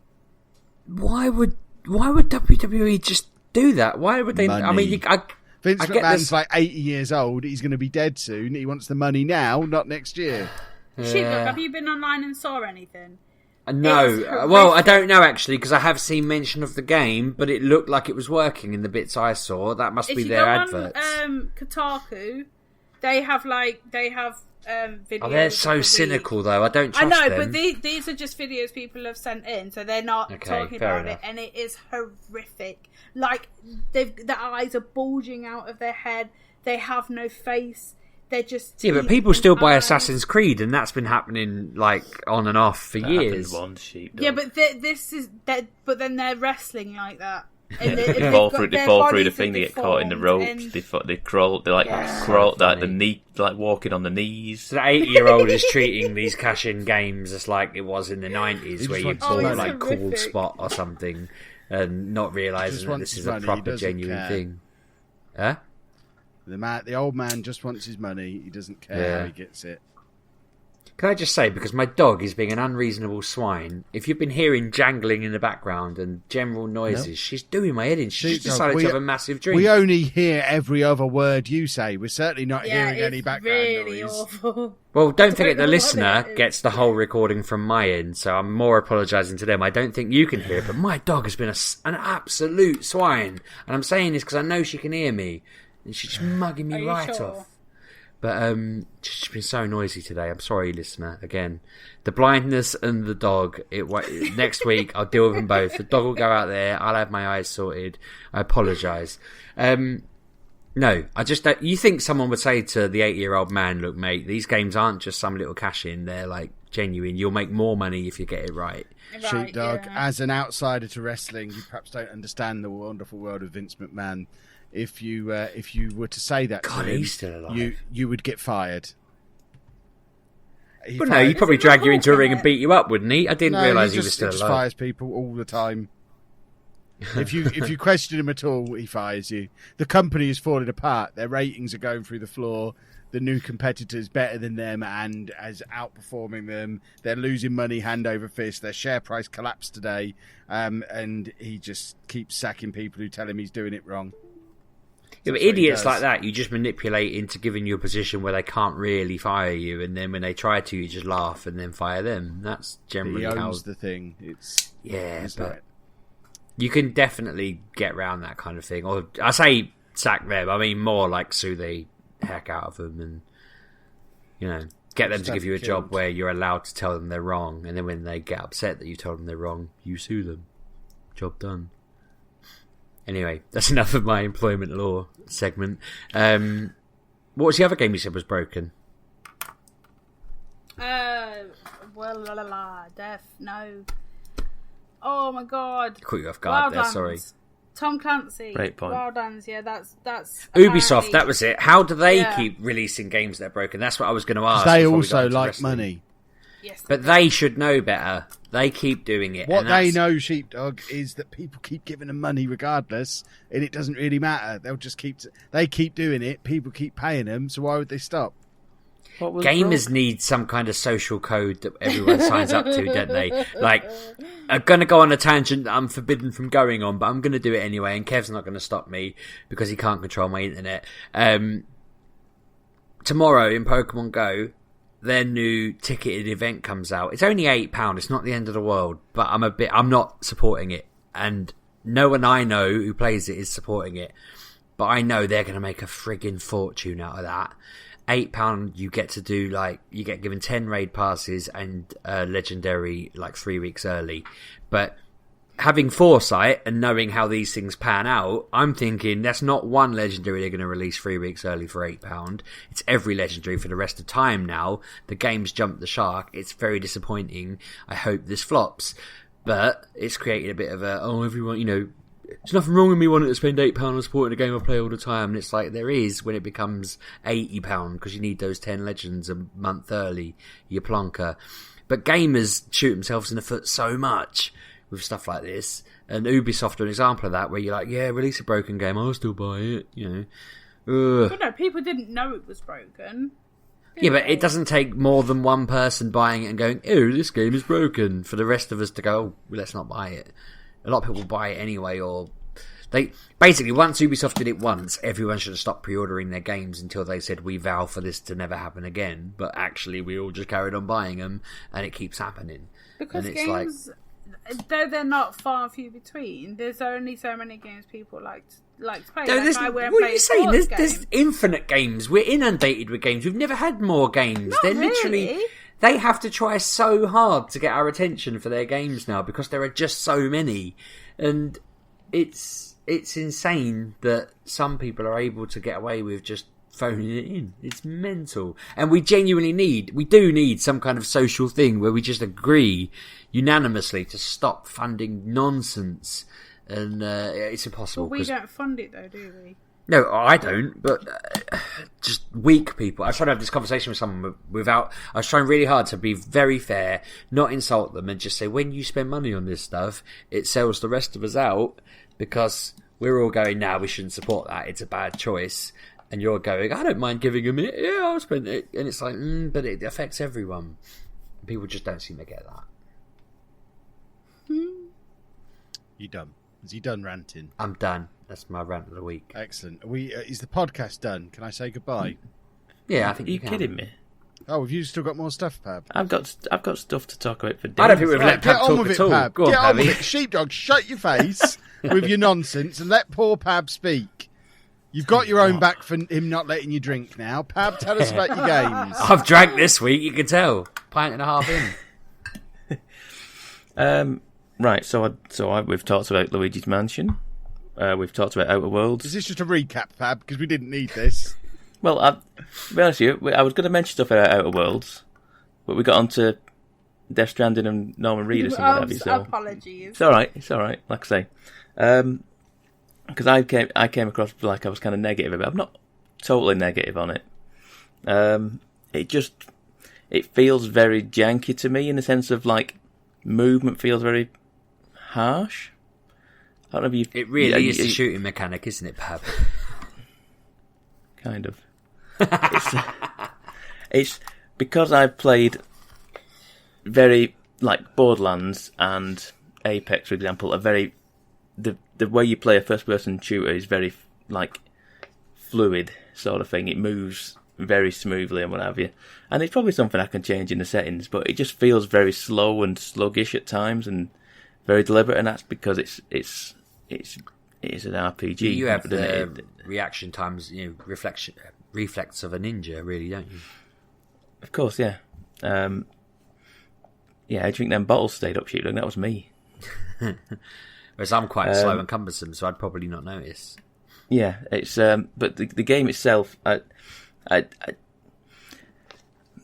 Why would WWE just do that? Why would they? I Money. mean, Vince I get McMahon's this. like 80 years old, he's going to be dead soon, he wants the money now, not next year. Sheepdog, have you been online and saw anything? No, It's well, I horrific. don't know actually because I have seen mention of the game, but it looked like it was working in the bits I saw. That must If be you their go adverts. on Kotaku, they have videos. Oh, they're of so the week. cynical though. I don't I trust know, them. but these are just videos people have sent in, so they're not Okay, talking fair about enough. it, and it is horrific. Like their eyes are bulging out of their head. They have no face. They're just Yeah, but teeth people and still buy eyes. Assassin's Creed, and that's been happening like on and off for That years. happened once, sheep. Yeah, but this is that. But then they're wrestling like that. And They fall through the bodies thing. are They get caught in the deformed, ropes. and- They crawl. They like Yeah. crawl. So Like the funny. knee, like walking on the knees. So the 8-year-old is treating these cash-in games as like it was in the 90s, He where just you wants bought money. like cool horrific. spot or something, and not Just realising that wants this is his a money, he proper, doesn't genuine care. thing. Huh? The old man just wants his money, he doesn't care Yeah. how he gets it. Can I just say, because my dog is being an unreasonable swine, if you've been hearing jangling in the background and general noises, she's doing my head in. She just Sheepdog, decided we- to have a massive drink. We only hear every other word you say. We're certainly not Yeah, hearing any it's background really noise. awful. Well, don't forget know the what listener it is. gets the whole recording from my end, so I'm more apologising to them. I don't think you can hear it, but my dog has been an absolute swine. And I'm saying this because I know she can hear me, and she's mugging Are me you right sure? off. But she's been so noisy today. I'm sorry, listener. Again, the blindness and the dog. Next week, I'll deal with them both. The dog will go out there. I'll have my eyes sorted. I apologise. No, I just don't. You think someone would say to the 8-year-old man, "Look, mate, these games aren't just some little cash in. They're like genuine. You'll make more money if you get it right." Right, Sheepdog, yeah. as an outsider to wrestling, you perhaps don't understand the wonderful world of Vince McMahon. If you were to say that God, to him, he's still alive. you would get fired. But no, he'd probably Isn't drag that you into a ring awful? and beat you up, wouldn't he? I didn't realise he was still just alive. fires people all the time. If you question him at all, he fires you. The company is falling apart. Their ratings are going through the floor. The new competitor's better than them and is outperforming them. They're losing money hand over fist. Their share price collapsed today, and he just keeps sacking people who tell him he's doing it wrong. Yeah, but That's what he idiots does. like that, you just manipulate into giving you a position where they can't really fire you, and then when they try to, you just laugh and then fire them. That's generally He how. owns the thing. It's Yeah, it's but like, you can definitely get around that kind of thing. Or I say sack them. I mean more like sue the heck out of them and get them Just to have give you a them job killed. where you're allowed to tell them they're wrong, and then when they get upset that you told them they're wrong, you sue them. Job done. Anyway, that's enough of my employment law segment. What was the other game you said was broken? Death, no. Oh my god. Caught you off guard there, Wildlands. sorry. Tom Clancy. Breakpoint. Wildlands, yeah, that's Ubisoft, apparently- that was it. How do they Yeah. keep releasing games that are broken? That's what I was going to ask. they before we also got into like wrestling. money. Yes. But they should know better. They keep doing it. What and they that's- know, Sheepdog, is that people keep giving them money regardless, and it doesn't really matter. They keep doing it. People keep paying them, so why would they stop? Gamers need some kind of social code that everyone signs up to, don't they? Like, I'm going to go on a tangent that I'm forbidden from going on, but I'm going to do it anyway, and Kev's not going to stop me because he can't control my internet. Tomorrow in Pokemon Go, their new ticketed event comes out. It's only £8. It's not the end of the world, but I'm not supporting it, and no one I know who plays it is supporting it. But I know they're going to make a friggin' fortune out of that. £8, you get to do, like, you get given 10 raid passes and legendary, like, 3 weeks early. But having foresight and knowing how these things pan out, I'm thinking that's not one legendary they're going to release 3 weeks early for £8. It's every legendary for the rest of time now. The game's jumped the shark. It's very disappointing. I hope this flops. But it's created a bit of everyone, there's nothing wrong with me wanting to spend £8 on supporting a game I play all the time. And it's like, there is when it becomes £80 because you need those 10 legends a month early, you plonker. But gamers shoot themselves in the foot so much with stuff like this. And Ubisoft are an example of that, where you're like, yeah, release a broken game, I'll still buy it, But no, people didn't know it was broken. Yeah, but it doesn't take more than one person buying it and going, oh, this game is broken, for the rest of us to go, oh, well, let's not buy it. A lot of people buy it anyway, or they basically, once Ubisoft did it once, everyone should have stopped pre-ordering their games until they said we vow for this to never happen again. But actually, we all just carried on buying them, and it keeps happening. Because and it's games, though they're not far and few between, there's only so many games people like to play. No, what are you saying? There's infinite games. We're inundated with games. We've never had more games. Not They're really. literally. They have to try so hard to get our attention for their games now because there are just so many, and it's insane that some people are able to get away with just phoning it in. It's mental, and we do need some kind of social thing where we just agree unanimously to stop funding nonsense, and it's impossible. But we don't fund it though, do we? No, I don't, but just weak people. I was trying to have this conversation with someone I was trying really hard to be very fair, not insult them, and just say, when you spend money on this stuff, it sells the rest of us out, because we're all going, we shouldn't support that, it's a bad choice. And you're going, I don't mind giving them it, yeah, I'll spend it. And it's like, but it affects everyone. People just don't seem to get that. You done? Is he done ranting? I'm done. That's my rant of the week. Excellent. Is the podcast done? Can I say goodbye? Yeah, I think Are you can. kidding me? Oh, have you still got more stuff, Pab? I've got stuff to talk about for days. I don't think we've let Get Pab on talk with at it, all. Pab. Go on, Get on with Pabby. it. Sheepdog, shut your face with your nonsense and let poor Pab speak. You've got your own back for him not letting you drink now. Pab, tell us about your games. I've drank this week, you can tell. Pint and a half in. Right, so we've talked about Luigi's Mansion. We've talked about Outer Worlds. Is this just a recap, Pab? Because we didn't need this. Well, to be honest with you, I was going to mention stuff about Outer Worlds, but we got onto Death Stranding and Norman Reedus and what have you. So apologies. It's all right. Like I say, because I came across like I was kind of negative about it. I'm not totally negative on it. It feels very janky to me in the sense of like movement feels very harsh. I don't know if you. It really is a shooting mechanic, isn't it, Pab? Kind of. It's because I've played very like Borderlands and Apex, for example, the way you play a first-person shooter is very like fluid sort of thing. It moves very smoothly and what have you. And it's probably something I can change in the settings, but it just feels very slow and sluggish at times and very deliberate. And that's because it is an RPG. You have the reaction times, reflex of a ninja, really, don't you? Of course, yeah. I drink them bottles stayed up, Sheepdog. That was me. Whereas I'm quite slow and cumbersome, so I'd probably not notice. Yeah, it's but the game itself,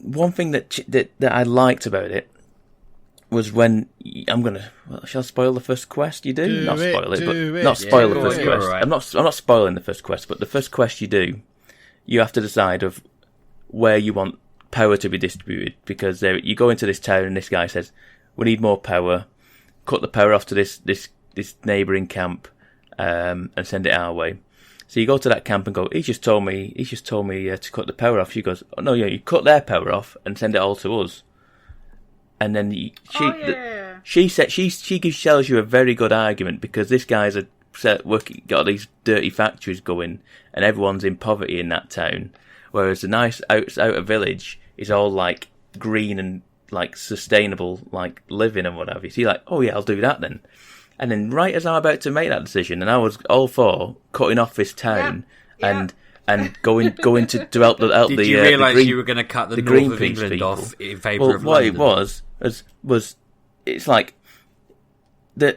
one thing that I liked about it was when shall I spoil the first quest you do? Not spoil it, but not spoil the first quest. Right. I'm not spoiling the first quest, but the first quest you do, you have to decide of where you want power to be distributed, because you go into this town and this guy says, we need more power, cut the power off to this neighbouring camp and send it our way. So you go to that camp and go, he's just told me to cut the power off. She goes, oh, no, yeah, you cut their power off and send it all to us. And then she tells you a very good argument, because this guy's got these dirty factories going, and everyone's in poverty in that town, whereas the nice outer village is all like green and like sustainable, like living and what have you. So you're like, oh yeah, I'll do that then. And then right as I'm about to make that decision, and I was all for cutting off this town and going to help the Did you realise you were going to cut the north of England people off in favour of London? What it was it's like the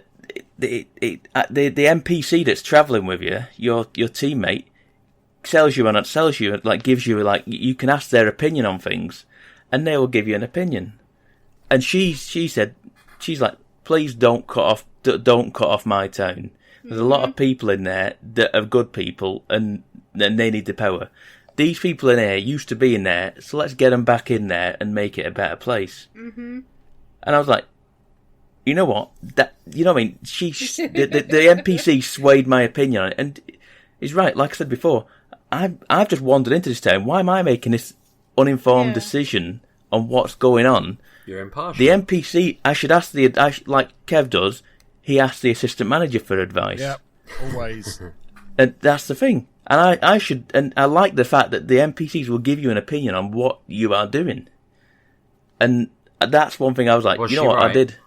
NPC that's travelling with you, your teammate, gives you, like, you can ask their opinion on things, and they will give you an opinion. And she said, she's like, please don't cut off my town. There's a lot of people in there that are good people, and they need the power. These people in here used to be in there, so let's get them back in there and make it a better place. Mm-hmm. And I was like, you know what? The NPC swayed my opinion on it, and he's right. Like I said before, I've just wandered into this town. Why am I making this uninformed decision on what's going on? You're impartial. The NPC, I should ask like Kev does. He asks the assistant manager for advice. Yep, always. And that's the thing. And I like the fact that the NPCs will give you an opinion on what you are doing. And that's one thing I was like, you know what, right? I did.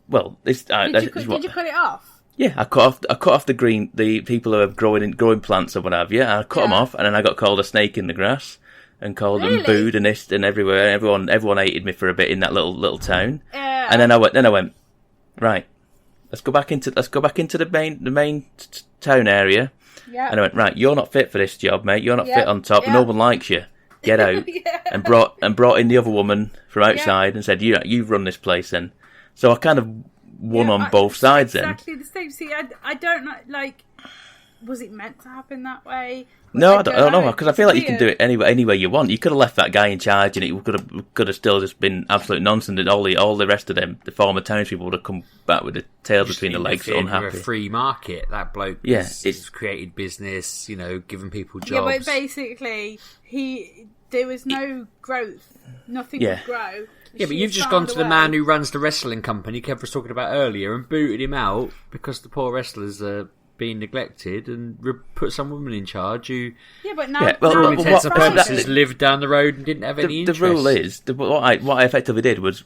Well, did you cut it off? Yeah, I cut off the people who are growing plants or what have you. I cut them off, and then I got called a snake in the grass, and called and booed and this and everywhere. Everyone hated me for a bit in that little town. And then I went, right. Let's go back into the main town area. Yeah. And I went, right, you're not fit for this job, mate. You're not fit on top. No one likes you. Get out. And brought in the other woman from outside and said, you run this place then. So I kind of won on both sides then. Exactly the same. See, I don't know, like, was it meant to happen that way? No, I don't know, because I feel like you can do it any way you want. You could have left that guy in charge, and it could have still just been absolute nonsense. And all the rest of them, the former townspeople, would have come back with the tail between the legs, unhappy. A free market. That bloke, it's created business, giving people jobs. Yeah, but basically, there was no growth. Nothing would grow. Yeah, but you've just gone to the man who runs the wrestling company Kev was talking about earlier and booted him out because the poor wrestlers are being neglected, and put some woman in charge who, but now, for all intents and purposes, lived down the road and didn't have any interest. The rule is, what I effectively did was,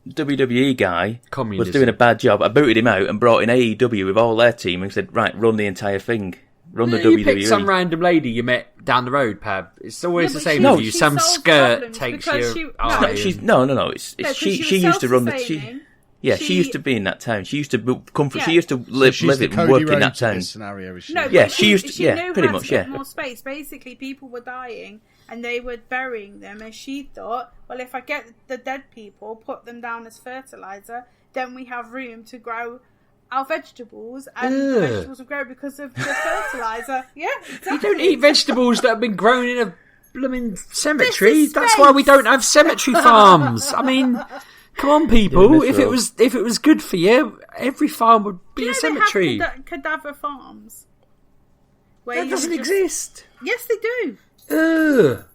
WWE guy was doing a bad job. I booted him out and brought in AEW with all their team and said, right, run the entire thing. Run the WWE. You picked some random lady you met down the road, Pab. It's always the same with you. Some skirt takes your eye. No. She used to run the... She used to be in that town. She used to come from. She used to live it and work in that town. Scenario, she used to. Yeah, pretty much. Yeah, more space. Basically, people were dying and they were burying them, and she thought, well, if I get the dead people, put them down as fertilizer, then we have room to grow our vegetables, and the vegetables will grow because of the fertilizer. Yeah, exactly. You don't eat vegetables that have been grown in a blooming cemetery. That's why we don't have cemetery farms. I mean. Come on, people! If it was good for you, every farm would be a cemetery. They have cadaver farms. That doesn't exist. Yes, they do. Ugh.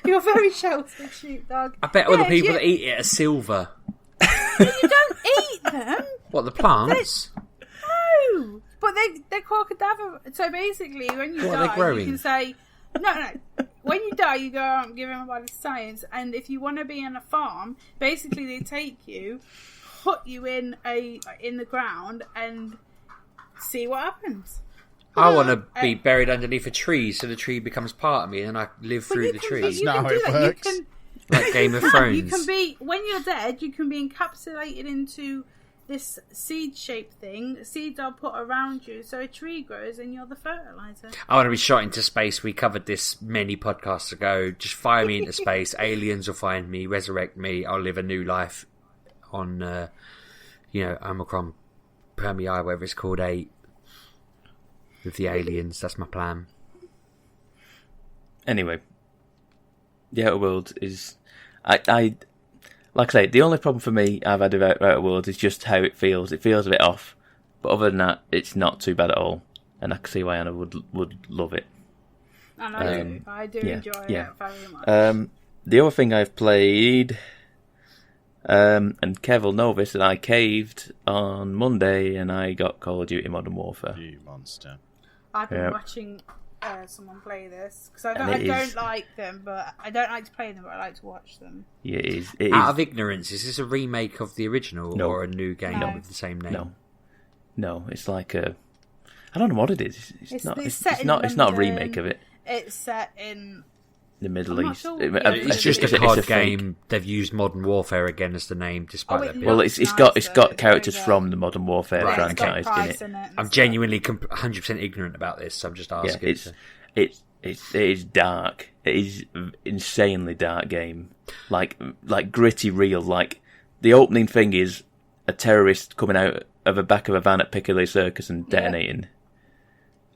You're very sheltered, sheepdog. I bet all the people that eat it are silver. You don't eat them. What, the plants? No, but they're called cadaver. So basically, when you die, you can say. No. When you die, you go out and give them about the science. And if you want to be on a farm, basically they take you, put you in the ground, and see what happens. I want to be buried underneath a tree, so the tree becomes part of me, and I live through the tree. That's not how it works. Like Game of Thrones. You can be, when you're dead, you can be encapsulated into this seed-shaped thing. Seeds are put around you, so a tree grows and you're the fertilizer. I want to be shot into space. We covered this many podcasts ago. Just fire me into space. Aliens will find me, resurrect me. I'll live a new life on, Omicron Permii, whatever it's called, 8. With the aliens. That's my plan. Anyway. The Outer World is... Like I say, the only problem for me I've had about Outer Worlds is just how it feels. It feels a bit off. But other than that, it's not too bad at all, and I can see why Anna would love it. And I do enjoy it very much. The other thing I've played, and Kev will know this, that I caved on Monday and I got Call of Duty Modern Warfare. You monster. I've been watching someone play this because I don't like them, but I don't like to play them, but I like to watch them. Yeah, it is. Out of ignorance, is this a remake of the original or a new game with the same name? No, it's like a. I don't know what it is. It's not a remake of it. It's set in the Middle East. Sure. It's just a COD game. They've used Modern Warfare again as the name, despite that being. Well, it's got characters from the Modern Warfare franchise in it. I'm genuinely 100% ignorant about this, so I'm just asking. It is dark. It is insanely dark game, like gritty, real. Like the opening thing is a terrorist coming out of the back of a van at Piccadilly Circus and detonating.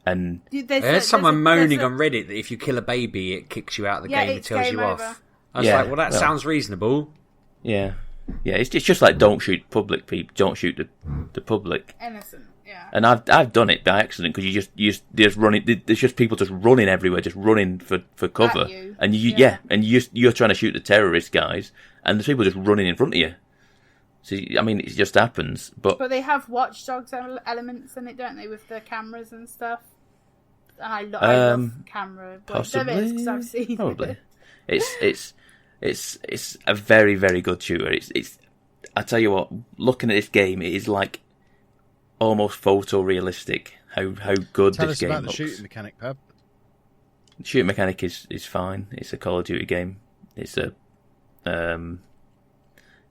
And there's someone moaning on Reddit that if you kill a baby, it kicks you out of the game and tells you off. I was like, well, that sounds reasonable. Yeah. It's just like don't shoot public people, don't shoot the public. Innocent. Yeah. And I've done it by accident because you just running. There's just people just running everywhere, just running for cover, and you're trying to shoot the terrorist guys, and there's people just running in front of you. So I mean, it just happens. But they have Watch Dogs elements in it, don't they, with the cameras and stuff? I love camera. Possibly, because I've seen probably. It's a very, very good shooter. It's I tell you what, looking at this game, it is like almost photorealistic. How good Tell this us game about looks. the shooting mechanic, Pab. The shooting mechanic is fine. It's a Call of Duty game. It's a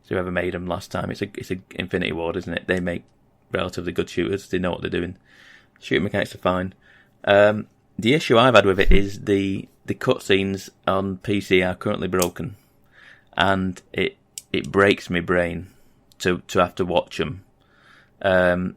whoever made them last time. It's a Infinity Ward, isn't it? They make relatively good shooters. They know what they're doing. Shooting mechanics are fine. The issue I've had with it is the cutscenes on PC are currently broken, and it breaks my brain to have to watch them. The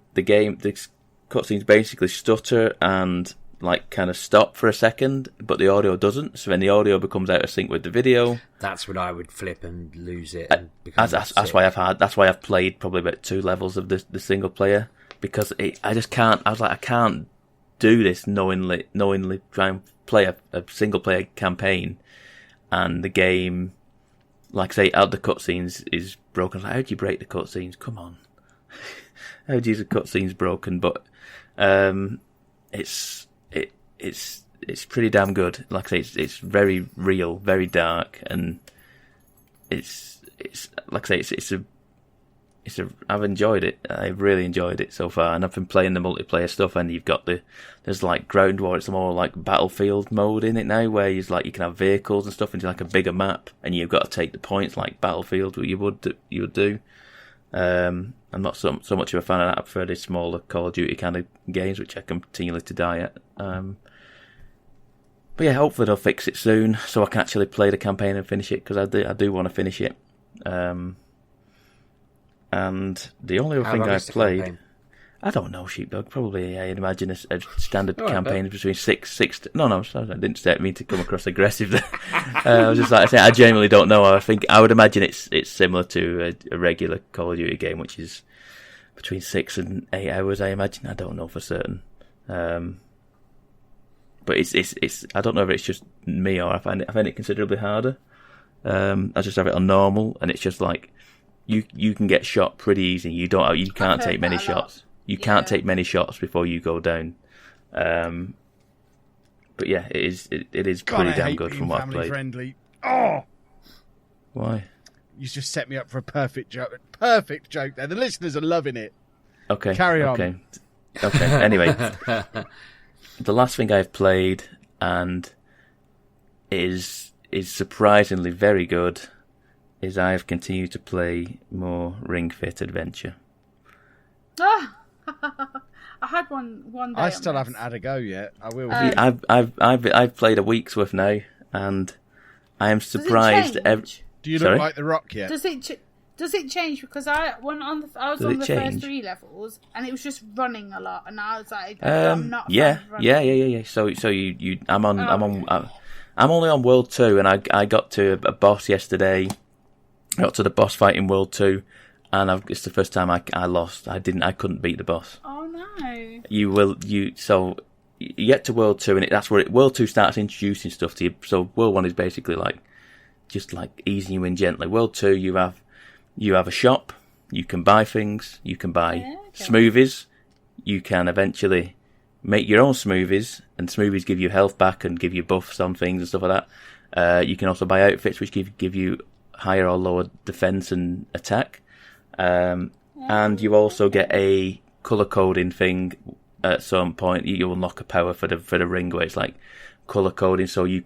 cutscenes basically stutter and like kind of stop for a second, but the audio doesn't. So then the audio becomes out of sync with the video. That's when I would flip and lose it. And that's why I've played probably about 2 levels of the single player, because I just can't. I was like, I can't do this knowingly try and play a single player campaign, and the game, like I say, out the cutscenes is broken. Like, how do you break the cutscenes? Come on, how do you use the cutscenes broken? But it's pretty damn good. Like I say, it's very real, very dark, and it's like I say, I've enjoyed it. I've really enjoyed it so far, and I've been playing the multiplayer stuff. And you've got there's like ground war. It's more like Battlefield mode in it now, where you can have vehicles and stuff into like a bigger map, and you've got to take the points like Battlefield, what you would do. I'm not so much of a fan of that. I prefer the smaller Call of Duty kind of games, which I continue to die at. But yeah, hopefully they'll fix it soon, so I can actually play the campaign and finish it, because I do want to finish it. And the only other thing I've played, campaign? I don't know, Sheepdog. Probably, I'd imagine a standard campaign is between six. No, sorry, I didn't mean to come across aggressive there. I was just like I say, I genuinely don't know. I would imagine it's similar to a regular Call of Duty game, which is between 6 and 8 hours. I imagine. I don't know for certain. But it's I don't know if it's just me or I find it considerably harder. I just have it on normal, and it's just like you can get shot pretty easy. You can't take many shots. You can't take many shots before you go down. But yeah, it is pretty damn good from what I've played. Friendly. Oh, why? You just set me up for a perfect joke. Perfect joke there. The listeners are loving it. Okay, carry on. Okay. Anyway, the last thing I've played and is surprisingly very good is I've continued to play more Ring Fit Adventure. I had one day. I still haven't had a go yet. I will. I've played a week's worth now, and I am surprised. Do you look like The Rock yet? Does it change? Because I was on the first 3 levels, and it was just running a lot, and I was like, I'm not. Yeah. So I'm only on World 2, and I got to a boss yesterday. I got to the boss fight in World 2, and it's the first time I lost. I couldn't beat the boss. Oh no. So you get to World 2, and that's where World 2 starts introducing stuff to you. So World 1 is basically like just like easing you in gently. World 2, you have a shop. You can buy things. You can buy smoothies. You can eventually make your own smoothies, and smoothies give you health back and give you buffs on things and stuff like that. You can also buy outfits which give you higher or lower defense and attack. And you also get a color coding thing at some point. You unlock a power for the ring where it's like color coding, so you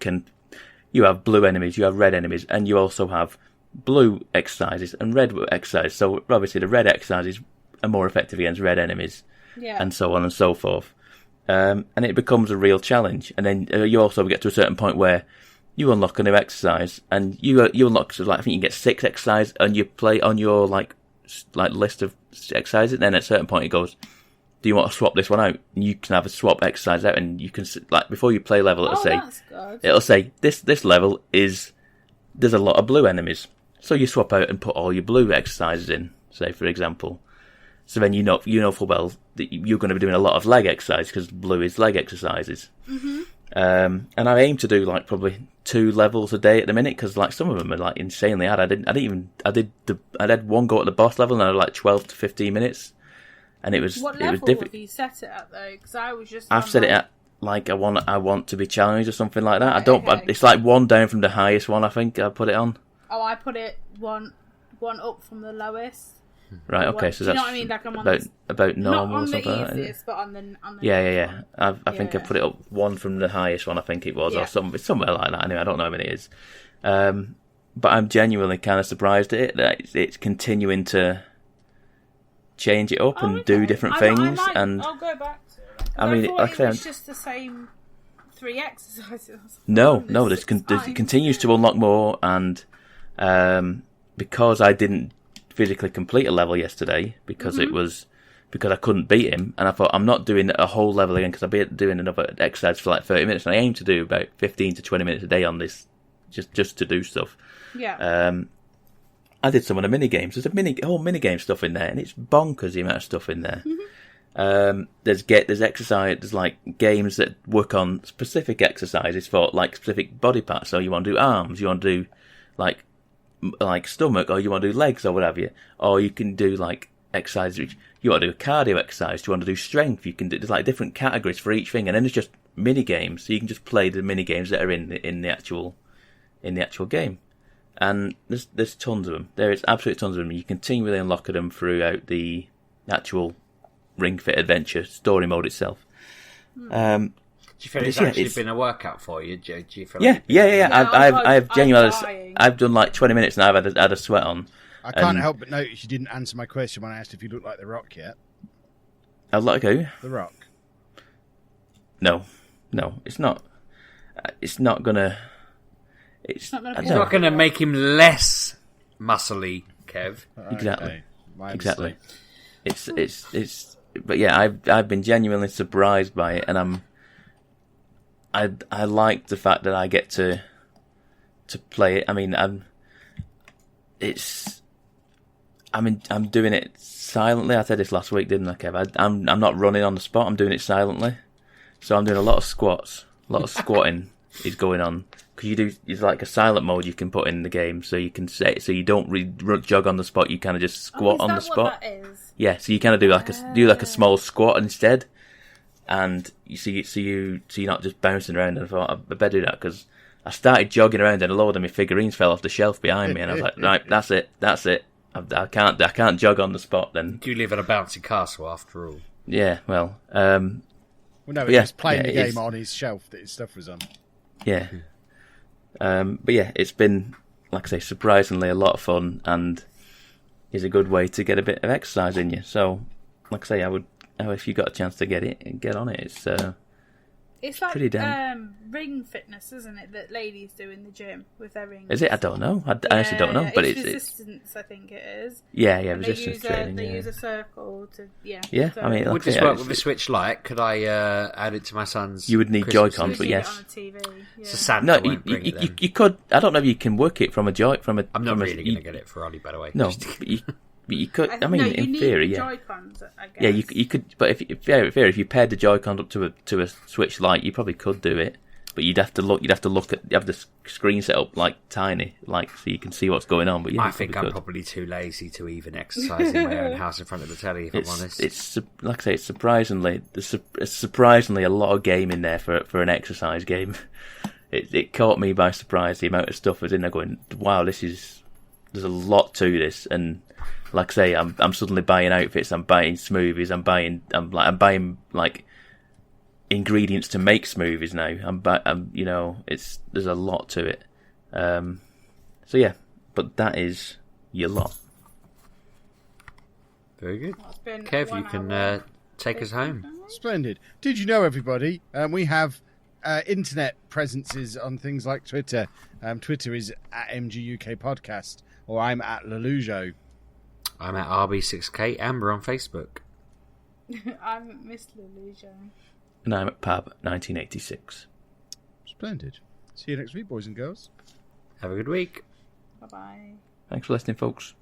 have blue enemies, you have red enemies, and you also have blue exercises and red exercises. So obviously the red exercises are more effective against red enemies, and so on and so forth. And it becomes a real challenge. And then you also get to a certain point where you unlock a new exercise, and you unlock, so like, I think you get 6 exercises, and you play on your like list of exercises. And then at a certain point it goes, do you want to swap this one out? And you can have a swap exercise out, and you can, like, before you play level, it'll say this level there's a lot of blue enemies, so you swap out and put all your blue exercises in, say for example. So then you know full well that you're going to be doing a lot of leg exercise because blue is leg exercises. Mm-hmm. And I aim to do like probably 2 levels a day at the minute, because like some of them are like insanely hard. I had one go at the boss level, and I had like 12 to 15 minutes, and it was what level have you set it at though? Because I was just I've set it at like I want to be challenged or something like that. Right, it's like 1 down from the highest one. I think I put it on. Oh, I put it one up from the lowest. Right, okay, so do you that's know what I mean? Like I'm on about normal not on or something the like that. easiest, but on the Yeah. I think I put it up 1 from the highest one, I think it was, or somewhere like that. Anyway, I don't know how many it is. But I'm genuinely kind of surprised at it, that it's continuing to change it up and do different things. And I'll go back to it. I mean, like it was just the same 3 exercises. No, it continues to unlock more, and because I didn't physically complete a level yesterday because I couldn't beat him, and I thought I'm not doing a whole level again because I'll be doing another exercise for like 30 minutes, and I aim to do about 15 to 20 minutes a day on this, just to do stuff. I did some of the mini games. There's a whole mini game stuff in there, and it's bonkers the amount of stuff in there. There's exercise, there's like games that work on specific exercises for like specific body parts. So you want to do arms, you want to do like stomach, or you want to do legs or whatever, or you can do like exercises which you want to do a cardio exercise, you want to do strength, you can do, there's like different categories for each thing, and then there's just mini games, so you can just play the mini games that are in the actual game, and there's tons of them. There is absolutely tons of them. You continually unlock them throughout the actual Ring Fit Adventure story mode itself. Do you feel it's actually been a workout for you? Do you feel like I've genuinely, I've done like 20 minutes and I've had a sweat on. I can't help but notice you didn't answer my question when I asked if you look like The Rock yet. I'd like who? The Rock. No, it's not. It's not gonna. It's not gonna make him less muscly, Kev. Exactly. Okay. Exactly. It's. But yeah, I've been genuinely surprised by it, and I like the fact that I get to play it. I mean, I'm doing it silently. I said this last week, didn't I, Kev? I'm not running on the spot. I'm doing it silently. So I'm doing a lot of squats. A lot of squatting is going on, because it's like a silent mode you can put in the game, so you can so you don't jog on the spot. You kind of just squat on the spot. What that is? Yeah, so you kind of do like a small squat instead, and you're not just bouncing around. And I thought I better do that, because I started jogging around and a load of my figurines fell off the shelf behind me, and I was like, right, that's it. I can't jog on the spot then. You live in a bouncy castle after all. Yeah, well, no, he was playing the game on his shelf that his stuff was on. Yeah, but yeah, it's been, like I say, surprisingly a lot of fun, and is a good way to get a bit of exercise in you. So, like I say, if you got a chance to get on it, it's like pretty damn. Ring fitness, isn't it? That ladies do in the gym with their rings. Is it? I don't know. I actually don't know. But it's resistance. I think it is. Yeah, resistance training. They use a circle to Yeah, so I mean, would this work with the Switch Lite? Could I add it to my son's? You would need Joy-Cons, but yes. On a TV, yeah. It's a sad. No, you could. I don't know if you can work it from a Joy. I'm not really going to get it for Ollie, by the way. No, But you could. I mean, no, you in need theory, the yeah. Joy-Cons, I guess. Yeah, you could. But if you paired the Joy-Con up to a Switch Lite, you probably could do it. But you'd have to look. You'd have to look at. You have the screen set up like tiny, like so you can see what's going on. But yeah, I think I'm probably too lazy to even exercise in my own house in front of the telly. If I'm honest, it's like I say, it's surprisingly a lot of game in there for an exercise game. It caught me by surprise the amount of stuff was in there. Going, wow, there's a lot to this, and like I say, I'm suddenly buying outfits. I'm buying smoothies. I'm buying like ingredients to make smoothies now. There's a lot to it. So yeah, but that is your lot. Very good. Well, Kev, you can take us home. Splendid. Did you know, everybody, we have internet presences on things like Twitter. Twitter is at MGUK Podcast, or I'm at Lelujo. I'm at RB6K Amber on Facebook. I'm at Miss Luigi. And I'm at Pab 1986. Splendid. See you next week, boys and girls. Have a good week. Bye-bye. Thanks for listening, folks.